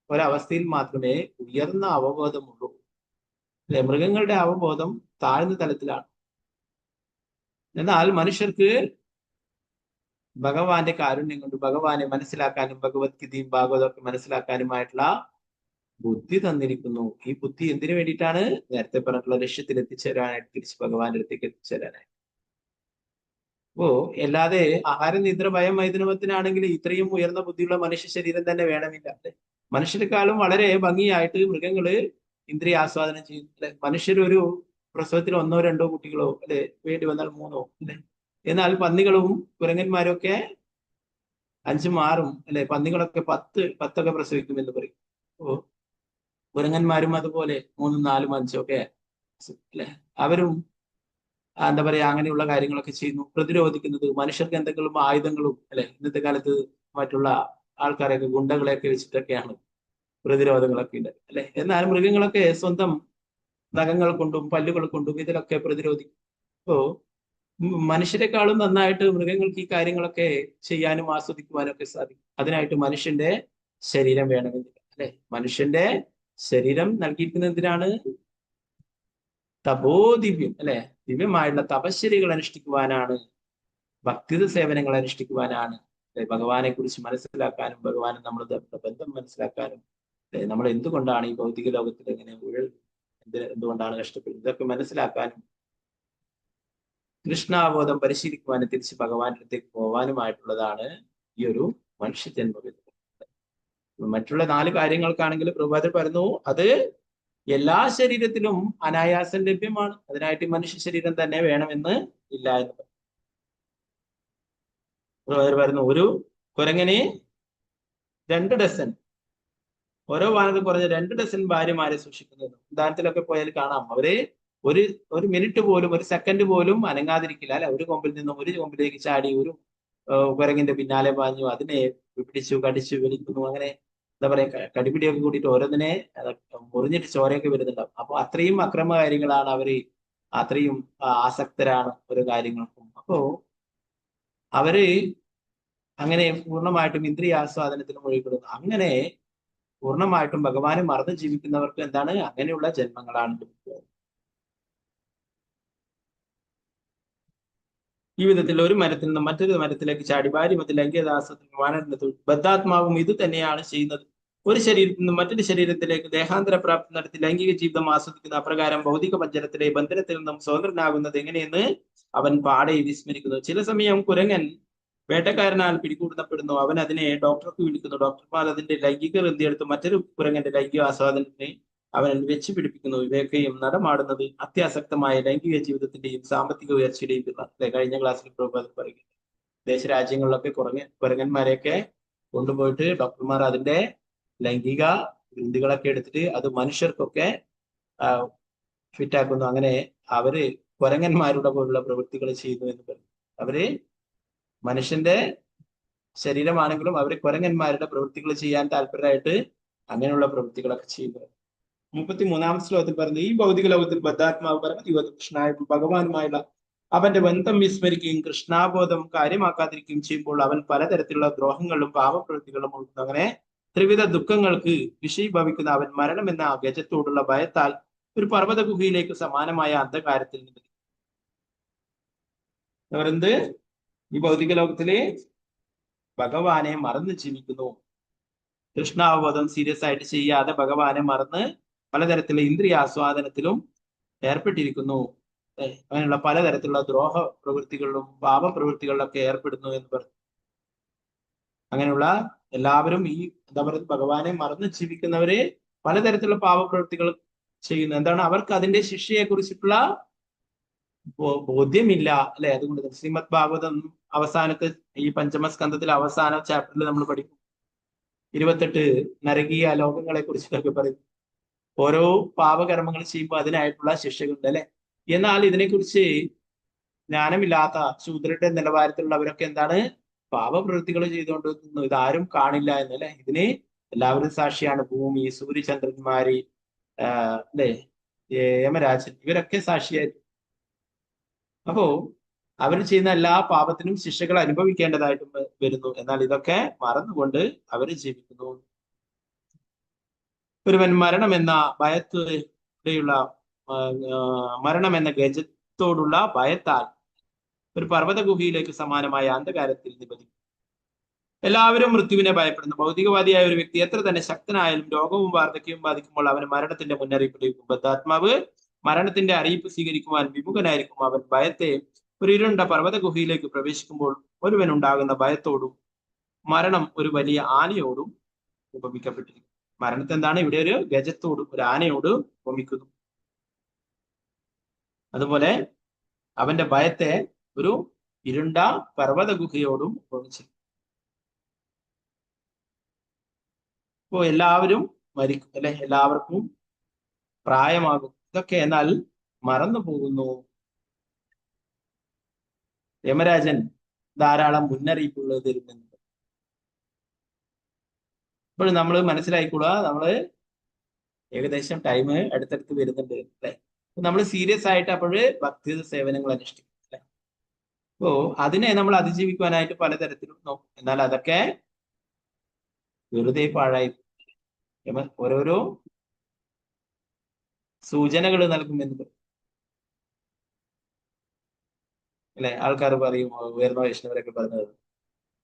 ഒരവസ്ഥയിൽ മാത്രമേ ഉയർന്ന അവബോധമുള്ളൂ, അല്ലെ? മൃഗങ്ങളുടെ അവബോധം താഴ്ന്ന തലത്തിലാണ്. എന്നാൽ മനുഷ്യർക്ക് ഭഗവാന്റെ കാരുണ്യം കൊണ്ട് ഭഗവാനെ മനസ്സിലാക്കാനും ഭഗവത്ഗീതയും ഭാഗവതമൊക്കെ മനസ്സിലാക്കാനുമായിട്ടുള്ള ബുദ്ധി തന്നിരിക്കുന്നു. ഈ ബുദ്ധി എന്തിനു വേണ്ടിയിട്ടാണ്? നേരത്തെ പറഞ്ഞിട്ടുള്ള ലക്ഷ്യത്തിൽ എത്തിച്ചേരാനായിട്ട്, തിരിച്ച് ഭഗവാന്റെ അടുത്തേക്ക് എത്തിച്ചേരാനായിട്ട്. അപ്പോ അല്ലാതെ ആഹാരം, നിദ്ര, ഭയം, മൈഥുനത്തിനാണെങ്കിൽ ഇത്രയും ഉയർന്ന ബുദ്ധിയുള്ള മനുഷ്യ ശരീരം തന്നെ വേണമില്ല, അല്ലെ? മനുഷ്യരെക്കാളും വളരെ ഭംഗിയായിട്ട് മൃഗങ്ങള് ഇന്ദ്രിയ ആസ്വാദനം ചെയ്യുന്നു, അല്ലെ? മനുഷ്യരൊരു പ്രസവത്തിൽ 1 2 കുട്ടികളോ, അല്ലെ, വേണ്ടി വന്നാൽ 3, അല്ലെ? എന്നാൽ പന്നികളും കുരങ്ങന്മാരും ഒക്കെ 5 6, അല്ലെ? പന്നികളൊക്കെ 10 പ്രസവിക്കുമെന്ന് പറയും. ഓ, കുരങ്ങന്മാരും അതുപോലെ 3 4 5 ഒക്കെ, അല്ലെ? അവരും എന്താ പറയാ, അങ്ങനെയുള്ള കാര്യങ്ങളൊക്കെ ചെയ്യുന്നു. പ്രതിരോധിക്കുന്നത് മനുഷ്യർക്ക് എന്തെങ്കിലും ആയുധങ്ങളും, അല്ലെ? ഇന്നത്തെ കാലത്ത് മറ്റുള്ള ആൾക്കാരെയൊക്കെ ഗുണ്ടകളെയൊക്കെ വെച്ചിട്ടൊക്കെയാണ് പ്രതിരോധങ്ങളൊക്കെ ഉണ്ട്, അല്ലെ? എന്നാൽ മൃഗങ്ങളൊക്കെ സ്വന്തം നഖങ്ങൾ കൊണ്ടും പല്ലുകൾ കൊണ്ടും ഇതിലൊക്കെ പ്രതിരോധിക്കും. അപ്പോ മനുഷ്യരെക്കാളും നന്നായിട്ട് മൃഗങ്ങൾക്ക് ഈ കാര്യങ്ങളൊക്കെ ചെയ്യാനും ആസ്വദിക്കുവാനും ഒക്കെ സാധിക്കും. അതിനായിട്ട് മനുഷ്യന്റെ ശരീരം വേണമെന്നില്ല, അല്ലെ? മനുഷ്യന്റെ ശരീരം നൽകിയിരിക്കുന്ന എന്തിനാണ്? തപോദിവ്യം, അല്ലെ? ദിവ്യമായുള്ള തപശ്ചര്യകൾ അനുഷ്ഠിക്കുവാനാണ്, ഭക്തിത സേവനങ്ങൾ അനുഷ്ഠിക്കുവാനാണ്, ഭഗവാനെ കുറിച്ച് മനസ്സിലാക്കാനും ഭഗവാനും നമ്മൾ ബന്ധം മനസ്സിലാക്കാനും, നമ്മൾ എന്തുകൊണ്ടാണ് ഈ ഭൗതിക ലോകത്തിൽ എങ്ങനെ എന്തുകൊണ്ടാണ് കഷ്ടപ്പെടുന്നത് ഇതൊക്കെ മനസ്സിലാക്കാനും കൃഷ്ണാബോധം പരിശീലിക്കുവാനും തിരിച്ച് ഭഗവാന്റെ അടുത്തേക്ക് പോവാനുമായിട്ടുള്ളതാണ് ഈ ഒരു മനുഷ്യജന്മം. മറ്റുള്ള 4 കാര്യങ്ങൾക്കാണെങ്കിൽ പ്രഭാതത്തിൽ പറഞ്ഞു അത് എല്ലാ ശരീരത്തിലും അനായാസം ലഭ്യമാണ്. അതിനായിട്ട് മനുഷ്യ ശരീരം തന്നെ വേണമെന്ന് ഇല്ല എന്ന് പറഞ്ഞു. ഒരു കുരങ്ങനെ 2 ഡസൻ, ഓരോ വാനരും കുറഞ്ഞ 2 ഡസൻ ഭാര്യമാരെ സൂക്ഷിക്കുന്നത്. ഉദാഹരണത്തിലൊക്കെ പോയാൽ കാണാം, അവര് ഒരു മിനിറ്റ് പോലും, ഒരു സെക്കൻഡ് പോലും അനങ്ങാതിരിക്കില്ല, അല്ലെ? ഒരു കൊമ്പിൽ നിന്നും ഒരു കൊമ്പിലേക്ക് ചാടി ഒരു കുരങ്ങിന്റെ പിന്നാലെ പാഞ്ഞു, അതിനെ പിടിച്ചു കടിച്ചു വലിക്കുന്നു, അങ്ങനെ എന്താ പറയാ, കടിപിടിയൊക്കെ കൂടിയിട്ട് ഓരോന്നിനെ മുറിഞ്ഞിട്ട് ചോരയൊക്കെ വരുന്നുണ്ടാവും. അപ്പൊ അത്രയും അക്രമകാരികളാണ് അവര്, അത്രയും ആസക്തരാണ് ഓരോ കാര്യങ്ങൾക്കും. അപ്പോ അവര് അങ്ങനെ പൂർണ്ണമായിട്ടും ഇന്ദ്രിയാസ്വാദനത്തിന് മുഴുകിടുന്നു. അങ്ങനെ പൂർണ്ണമായിട്ടും ഭഗവാനെ മറന്ന് ജീവിക്കുന്നവർക്ക് എന്താണ്? അങ്ങനെയുള്ള ജന്മങ്ങളാണ് ലഭിക്കുന്നത്. ഈ വിധത്തിൽ ഒരു മരത്തിൽ നിന്ന് മറ്റൊരു മരത്തിലേക്ക് ചാടി ഭാര്യമത്തിൽ ലൈംഗികദാസത്വം ബദ്ധാത്മാവും ഇത് തന്നെയാണ് ചെയ്യുന്നത്. ഒരു ശരീരത്തിൽ നിന്നും മറ്റൊരു ശരീരത്തിലേക്ക് ദേഹാന്തര പ്രാപ്തി നടത്തി ലൈംഗിക ജീവിതം ആസ്വദിക്കുന്ന അപ്രകാരം ഭൗതിക പഞ്ചരത്തിലെ ബന്ധനത്തിൽ നിന്നും സ്വതന്ത്രനാകുന്നത് എങ്ങനെയെന്ന് അവൻ പാടെ വിസ്മരിക്കുന്നു. ചില സമയം കുരങ്ങൻ വേട്ടക്കാരനാൽ പിടികൂടപ്പെടുന്നു. അവൻ അതിനെ ഡോക്ടർക്ക് വിളിക്കുന്നു. ഡോക്ടർമാർ അതിന്റെ ലൈംഗിക വൃത്തിയെടുത്ത് മറ്റൊരു കുരങ്ങന്റെ ലൈംഗിക ആസ്വാദനത്തിന് അവൻ വെച്ച് പിടിപ്പിക്കുന്നു. ഇവയൊക്കെയും നടമാടുന്നത് അത്യാസക്തമായ ലൈംഗിക ജീവിതത്തിന്റെയും സാമ്പത്തിക ഉയർച്ചയുടെയും കഴിഞ്ഞ ക്ലാസ്സിൽ പറയുന്നത് ദേശരാജ്യങ്ങളിലൊക്കെ കുരങ്ങന്മാരെയൊക്കെ കൊണ്ടുപോയിട്ട് ഡോക്ടർമാർ അതിന്റെ ലൈംഗിക ഗ്രന്ഥികളൊക്കെ എടുത്തിട്ട് അത് മനുഷ്യർക്കൊക്കെ ഫിറ്റാക്കുന്നു. അങ്ങനെ അവര് കുരങ്ങന്മാരുടെ പോലുള്ള പ്രവൃത്തികൾ ചെയ്യുന്നു എന്ന് പറയും. അവര് മനുഷ്യന്റെ ശരീരമാണെങ്കിലും അവര് കുരങ്ങന്മാരുടെ പ്രവൃത്തികൾ ചെയ്യാൻ താല്പര്യമായിട്ട് അങ്ങനെയുള്ള പ്രവൃത്തികളൊക്കെ ചെയ്യുന്നത്. 33-ാമത്തെ ശ്ലോകത്തിൽ പറയുന്നത്, ഈ ഭൗതിക ലോകത്തിൽ ബദ്ധാത്മാവ് പരമജീവത കൃഷ്ണനായ ഭഗവാനുമായുള്ള അവന്റെ ബന്ധം വിസ്മരിക്കുകയും കൃഷ്ണാബോധം കാര്യമാക്കാതിരിക്കുകയും ചെയ്യുമ്പോൾ അവൻ പലതരത്തിലുള്ള ദ്രോഹങ്ങളും പാപപ്രവൃത്തികളും ഉൾപ്പെടുന്നു. അങ്ങനെ ത്രിവിധ ദുഃഖങ്ങൾക്ക് വിഷയീഭവിക്കുന്ന അവൻ മരണം എന്ന ഗജത്തോടുള്ള ഭയത്താൽ ഒരു പർവ്വത ഗുഹയിലേക്ക് സമാനമായ അന്ധകാരത്തിൽ നിന്ന് പറയുന്നത് ഈ ഭൗതിക ലോകത്തില് ഭഗവാനെ മറന്ന് ജീവിക്കുന്നു. കൃഷ്ണാവബോധം സീരിയസ് ആയിട്ട് ചെയ്യാതെ ഭഗവാനെ മറന്ന് പലതരത്തിലുള്ള ഇന്ദ്രിയ ആസ്വാദനത്തിലും ഏർപ്പെട്ടിരിക്കുന്നു. അങ്ങനെയുള്ള പലതരത്തിലുള്ള ദ്രോഹ പ്രവൃത്തികളിലും പാപപ്രവൃത്തികളിലൊക്കെ ഏർപ്പെടുന്നു എന്ന് പറഞ്ഞു. അങ്ങനെയുള്ള എല്ലാവരും ഈ എന്താ പറയുക, ഭഗവാനെ മറന്ന് ജീവിക്കുന്നവര് പലതരത്തിലുള്ള പാപപ്രവൃത്തികൾ ചെയ്യുന്നു. എന്താണ്? അവർക്ക് അതിന്റെ ശിക്ഷയെ കുറിച്ചിട്ടുള്ള ബോധ്യമില്ല, അല്ലെ? അതുകൊണ്ട് ശ്രീമദ് ഭാഗവതം അവസാനത്തെ ഈ പഞ്ചമസ്കന്ധത്തിലെ അവസാന ചാപ്റ്ററിൽ നമ്മൾ പഠിക്കും 28 നരകീയ ലോകങ്ങളെ കുറിച്ചിട്ടൊക്കെ പറയും. ഓരോ പാപകർമ്മങ്ങൾ ചെയ്യുമ്പോൾ അതിനായിട്ടുള്ള ശിക്ഷകളുണ്ട്, അല്ലെ? എന്നാൽ ഇതിനെക്കുറിച്ച് ജ്ഞാനമില്ലാത്ത ശൂദ്രരുടെ നിലവാരത്തിലുള്ളവരൊക്കെ എന്താണ് പാപപ്രവൃത്തികൾ ചെയ്തുകൊണ്ടിരിക്കുന്നു, ഇതാരും കാണില്ല എന്നല്ലേ? ഇതിന് എല്ലാവരും സാക്ഷിയാണ്. ഭൂമി, സൂര്യചന്ദ്രന്മാര്, അല്ലെ, യമരാജൻ, ഇവരൊക്കെ സാക്ഷിയായിരുന്നു. അപ്പോ അവർ ചെയ്യുന്ന എല്ലാ പാപത്തിനും ശിക്ഷകൾ അനുഭവിക്കേണ്ടതായിട്ടും വരുന്നു. എന്നാൽ ഇതൊക്കെ മറന്നുകൊണ്ട് അവർ ജീവിക്കുന്നു. ഒരുവൻ മരണമെന്ന ഭയത്തോടെയുള്ള മരണമെന്ന ഗജത്തോടുള്ള ഭയത്താൽ ഒരു പർവ്വത ഗുഹയിലേക്ക് സമാനമായ അന്ധകാരത്തിൽ നിബന്ധിക്കും. എല്ലാവരും മൃത്യുവിനെ ഭയപ്പെടുന്നു. ഭൗതികവാദിയായ ഒരു വ്യക്തി എത്ര തന്നെ ശക്തനായാലും രോഗവും വാർദ്ധക്യവും ബാധിക്കുമ്പോൾ അവന് മരണത്തിന്റെ മുന്നറിയിപ്പ് ലഭിക്കും. ബദ്ധാത്മാവ് മരണത്തിന്റെ അറിയിപ്പ് സ്വീകരിക്കുവാൻ വിമുഖനായിരിക്കും. അവൻ ഭയത്തെ ഒരു ഇരുണ്ട പർവ്വത ഗുഹയിലേക്ക് പ്രവേശിക്കുമ്പോൾ ഒരുവൻ ഉണ്ടാകുന്ന ഭയത്തോടും മരണം ഒരു വലിയ ആനയോടും ഉപമിക്കപ്പെട്ടിരിക്കും. മരണത്തെ എന്താണ് ഇവിടെ ഒരു ഗജത്തോടും ഒരു ആനയോടും ഉപമിക്കുന്നു. അതുപോലെ അവന്റെ ഭയത്തെ ഒരു ഇരുണ്ട പർവ്വത ഗുഹയോടും ഉപമിച്ചു. ഇപ്പോ എല്ലാവരും മരിക്കും, അല്ലെ? എല്ലാവർക്കും പ്രായമാകും. ഇതൊക്കെ എന്നാൽ മറന്നു പോകുന്നു. യമരാജൻ ധാരാളം മുന്നറിയിപ്പുകൾ തരുന്നുണ്ട്. ഇപ്പോൾ നമ്മൾ മനസ്സിലായിക്കൂടാ, നമ്മള് ഏകദേശം ടൈം അടുത്തടുത്ത് വരുന്നുണ്ട്, അല്ലെ? നമ്മൾ സീരിയസ് ആയിട്ട് അപ്പോഴ് ഭക്തി സേവനങ്ങൾ അനുഷ്ഠിക്കും, അല്ലെ? അപ്പോ അതിനെ നമ്മൾ അതിജീവിക്കുവാനായിട്ട് പലതരത്തിലും നോക്കും. എന്നാൽ അതൊക്കെ വെറുതെ പാഴായി. ഓരോരോ സൂചനകൾ നൽകുമെന്ന് പറയും, അല്ലെ? ആൾക്കാർ പറയും, ഉയർന്ന വൈഷ്ണവരൊക്കെ പറഞ്ഞത്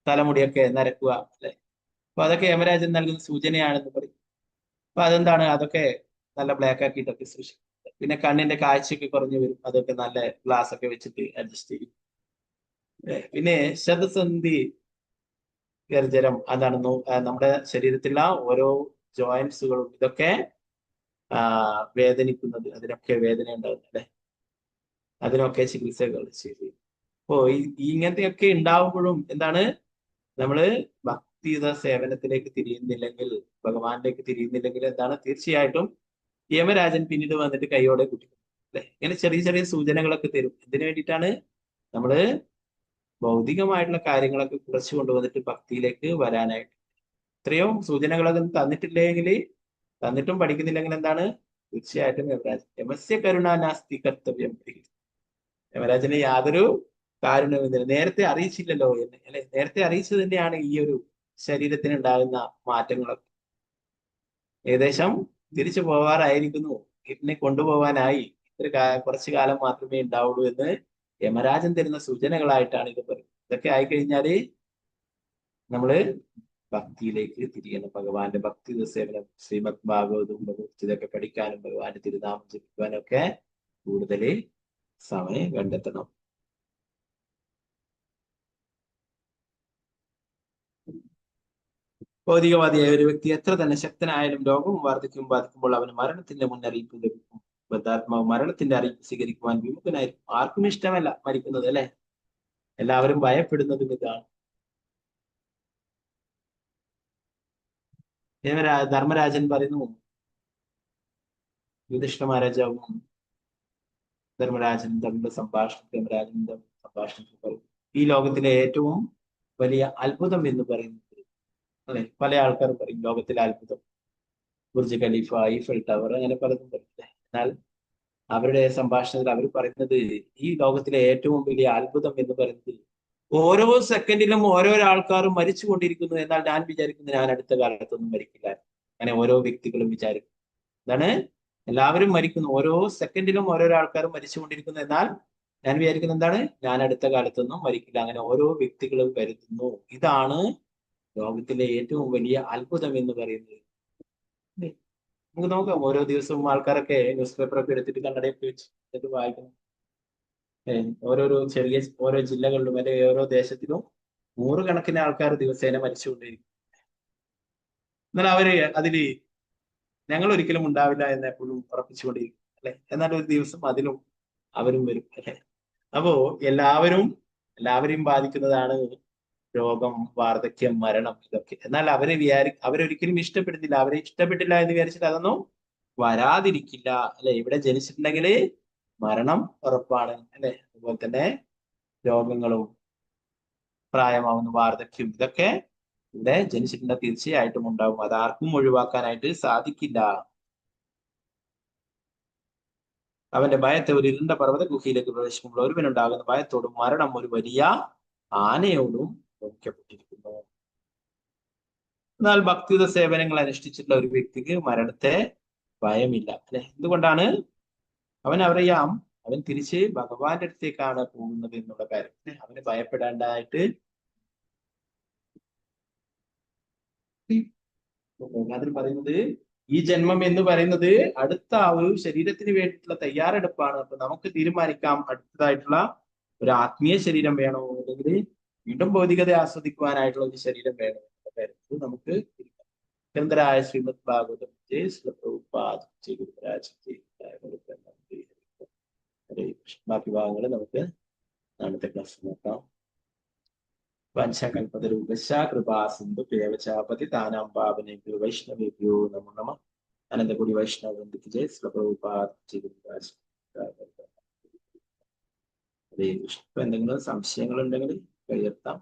തലമുടിയൊക്കെ നരക്കുക, അല്ലെ? അപ്പൊ അതൊക്കെ യമരാജൻ നൽകുന്ന സൂചനയാണെന്ന് പറയും. അപ്പൊ അതെന്താണ്? അതൊക്കെ നല്ല ബ്ലാക്ക് ആക്കിയിട്ടൊക്കെ സൂക്ഷിക്കും. പിന്നെ കണ്ണിന്റെ കാഴ്ചയൊക്കെ കുറഞ്ഞു വരും, അതൊക്കെ നല്ല ഗ്ലാസ് ഒക്കെ വെച്ചിട്ട് അഡ്ജസ്റ്റ് ചെയ്യും. പിന്നെ ശതസന്ധി ഗർജരം, അതാണ് നമ്മുടെ ശരീരത്തിലുള്ള ഓരോ ജോയിന്റ്സുകളും ഇതൊക്കെ വേദനിക്കുന്നത്, അതിനൊക്കെ വേദന ഉണ്ടാകുന്നത്, അല്ലെ? അതിനൊക്കെ ചികിത്സകൾ ചെയ്തു. അപ്പോ ഇങ്ങനത്തെയൊക്കെ ഉണ്ടാവുമ്പോഴും എന്താണ്, നമ്മള് ഭക്തിയുത സേവനത്തിലേക്ക് തിരിയുന്നില്ലെങ്കിൽ, ഭഗവാനിലേക്ക് തിരിയുന്നില്ലെങ്കിൽ എന്താണ്, തീർച്ചയായിട്ടും യമരാജൻ പിന്നീട് വന്നിട്ട് കൈയോടെ കുട്ടിക്കും, അല്ലെ? ഇങ്ങനെ ചെറിയ ചെറിയ സൂചനകളൊക്കെ തരും. എന്തിനു വേണ്ടിയിട്ടാണ്? നമ്മള് ഭൗതികമായിട്ടുള്ള കാര്യങ്ങളൊക്കെ കുറച്ചു കൊണ്ടുവന്നിട്ട് ഭക്തിയിലേക്ക് വരാനായിട്ട്. ഇത്രയും സൂചനകളൊക്കെ തന്നിട്ടും പഠിക്കുന്നില്ലെങ്കിൽ എന്താണ്, തീർച്ചയായിട്ടും യമരാജൻ യമസ്യ കരുണാനാസ്തി കർത്തവ്യം. യമരാജന് യാതൊരു കാരുണ്യവുമില്ല. നേരത്തെ അറിയിച്ചില്ലല്ലോ എന്ന്, അല്ലെ? നേരത്തെ അറിയിച്ചത് തന്നെയാണ് ഈ ഒരു ശരീരത്തിന് ഉണ്ടാകുന്ന മാറ്റങ്ങളൊക്കെ. ഏകദേശം തിരിച്ചു പോവാറായിരിക്കുന്നു, ഇതിനെ കൊണ്ടുപോകാനായി കുറച്ചു കാലം മാത്രമേ ഉണ്ടാവുള്ളൂ എന്ന് യമരാജൻ തരുന്ന സൂചനകളായിട്ടാണ് ഇത് പറയുന്നത്. ഇതൊക്കെ ആയിക്കഴിഞ്ഞാല് നമ്മള് ഭക്തിയിലേക്ക് തിരിയണം. ഭഗവാന്റെ ഭക്തി സേവനം, ശ്രീമദ് ഭാഗവതവും ഇതൊക്കെ പഠിക്കാനും ഭഗവാന്റെ തിരുനാമം ജപിക്കുവാനും ഒക്കെ കൂടുതൽ സമയം കണ്ടെത്തണം. ഭൗതികവാദിയായ ഒരു വ്യക്തി എത്ര തന്നെ ശക്തനായാലും രോഗവും വാർദ്ധക്യവും ബാധിക്കുമ്പോൾ അവന് മരണത്തിന്റെ മുന്നറിയിപ്പ് ലഭിക്കും. ബദ്ധാത്മാവ് മരണത്തിന്റെ അറിയിപ്പ് സ്വീകരിക്കുവാൻ വിമുഖനായിരിക്കും. ആർക്കും ഇഷ്ടമല്ല മരിക്കുന്നത്, അല്ലെ? എല്ലാവരും ഭയപ്പെടുന്നതും ഇതാണ്. ധർമ്മരാജൻ പറയുന്നു, യുധിഷ്ഠിര മഹാരാജാവും ധർമ്മരാജനും തമ്മിലുള്ള ധർമ്മരാജനും സംഭാഷണത്തിൽ പറയും, ഈ ലോകത്തിലെ ഏറ്റവും വലിയ അത്ഭുതം എന്ന് പറയുന്നത്, അല്ലെ? പല ആൾക്കാരും പറയും ലോകത്തിലെ അത്ഭുതം ബുർജ് ഖലീഫ, ഈഫൽ ടവർ, അങ്ങനെ പലതും പറയും. എന്നാൽ അവരുടെ സംഭാഷണത്തിൽ അവർ പറയുന്നത് ഈ ലോകത്തിലെ ഏറ്റവും വലിയ അത്ഭുതം എന്ന് പറയുന്നത് ഓരോ സെക്കൻഡിലും ഓരോരോ ആൾക്കാരും മരിച്ചുകൊണ്ടിരിക്കുന്നു. എന്നാൽ ഞാൻ വിചാരിക്കുന്നു ഞാൻ അടുത്ത കാലത്തൊന്നും മരിക്കില്ല. അങ്ങനെ ഓരോ വ്യക്തികളും വിചാരിക്കും. എന്താണ്? എല്ലാവരും മരിക്കുന്നു, ഓരോ സെക്കൻഡിലും ഓരോരോ ആൾക്കാരും മരിച്ചുകൊണ്ടിരിക്കുന്നു. എന്നാൽ ഞാൻ വിചാരിക്കുന്നത് എന്താണ്? ഞാൻ അടുത്ത കാലത്തൊന്നും മരിക്കില്ല. അങ്ങനെ ഓരോ വ്യക്തികളും കരുതുന്നു. ഇതാണ് ലോകത്തിലെ ഏറ്റവും വലിയ അത്ഭുതം എന്ന് പറയുന്നത്. നമുക്ക് നോക്കാം, ഓരോ ദിവസവും ആൾക്കാരൊക്കെ ന്യൂസ് പേപ്പറൊക്കെ എടുത്തിട്ട് കണ്ണടയൊക്കെ വെച്ച് വായിക്കുന്നു. ഓരോ ജില്ലകളിലും അല്ലെങ്കിൽ ഓരോ ദേശത്തിലും നൂറുകണക്കിന് ആൾക്കാർ ദിവസേന മരിച്ചുകൊണ്ടിരിക്കും. എന്നാൽ അവര് അതില് ഞങ്ങൾ ഒരിക്കലും ഉണ്ടാവില്ല എന്ന് എപ്പോഴും ഉറപ്പിച്ചുകൊണ്ടിരിക്കും, അല്ലെ? എന്നാൽ ഒരു ദിവസം അതിലും അവരും വരും, അല്ലെ? അപ്പോ എല്ലാവരെയും ബാധിക്കുന്നതാണ് രോഗം, വാർദ്ധക്യം, മരണം, ഇതൊക്കെ. എന്നാൽ അവരൊരിക്കലും ഇഷ്ടപ്പെടുന്നില്ല. അവരെ ഇഷ്ടപ്പെട്ടില്ല എന്ന് വിചാരിച്ചിട്ട് അതൊന്നും വരാതിരിക്കില്ല, അല്ലെ? ഇവിടെ ജനിച്ചിട്ടുണ്ടെങ്കിൽ മരണം ഉറപ്പാണ്, അല്ലെ? അതുപോലെ തന്നെ രോഗങ്ങളും പ്രായമാവുന്ന വാർദ്ധക്യം, ഇതൊക്കെ ഇവിടെ ജനിച്ചിട്ടുണ്ടെങ്കിൽ തീർച്ചയായിട്ടും ഉണ്ടാവും. അതാർക്കും ഒഴിവാക്കാനായിട്ട് സാധിക്കില്ല. അവന്റെ ഭയത്തെ ഒരു ഇരുണ്ട പർവ്വത ഗുഹയിലേക്ക് പ്രവേശിക്കുമ്പോൾ ഒരുവനുണ്ടാകുന്ന ഭയത്തോടും മരണം ഒരു വലിയ ആനയോടും ഉപമിക്കപ്പെട്ടിരിക്കുന്നു. എന്നാൽ ഭക്തിയുത സേവനങ്ങൾ അനുഷ്ഠിച്ചിട്ടുള്ള ഒരു വ്യക്തിക്ക് മരണത്തെ ഭയമില്ല, അല്ലെ? എന്തുകൊണ്ടാണ്? അവനറിയാം അവൻ തിരിച്ച് ഭഗവാന്റെ അടുത്തേക്കാണ് പോകുന്നത് എന്നുള്ള കാര്യം. അവന് ഭയപ്പെടേണ്ടതായിട്ട് അതിൽ പറയുന്നത് ഈ ജന്മം എന്ന് പറയുന്നത് അടുത്ത ഒരു ശരീരത്തിന് വേണ്ടിയിട്ടുള്ള തയ്യാറെടുപ്പാണ്. അപ്പൊ നമുക്ക് തീരുമാനിക്കാം അടുത്തതായിട്ടുള്ള ഒരു ആത്മീയ ശരീരം വേണോ, അല്ലെങ്കിൽ വീണ്ടും ഭൗതികത ആസ്വദിക്കുവാനായിട്ടുള്ള ഒരു ശരീരം വേണോ എന്നുള്ള കാര്യത്തിൽ നമുക്ക് ഗ്രന്ഥരായ ശ്രീമദ് ഭാഗവതം ബാക്കി ഭാഗങ്ങൾ നമുക്ക് നാളത്തെ ക്ലാസ് നോക്കാം. വംശകൽപതരൂപശ കൃപാ സിന്ധു പേവചാപതി താനാം പാവനേഭ്യോ വൈഷ്ണവേഭ്യോ നമോ നമഃ. അനന്തകുടി വൈഷ്ണവ വൃന്ദയ്ക്ക് ജയ്. ശ്രീ പ്രഭുപാദ്. ഹരേ കൃഷ്ണ. ഇപ്പൊ എന്തെങ്കിലും സംശയങ്ങൾ ഉണ്ടെങ്കിൽ കയ്യെത്താം.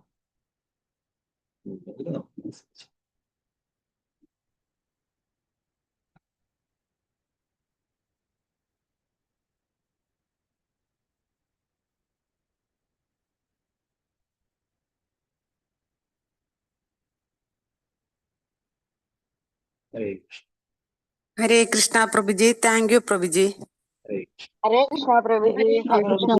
ഹരേ കൃഷ്ണ. ഹരേ കൃഷ്ണ പ്രഭുജി. Thank you Prabhuji. ഹരേ ഹരേ കൃഷ്ണ പ്രഭുജി.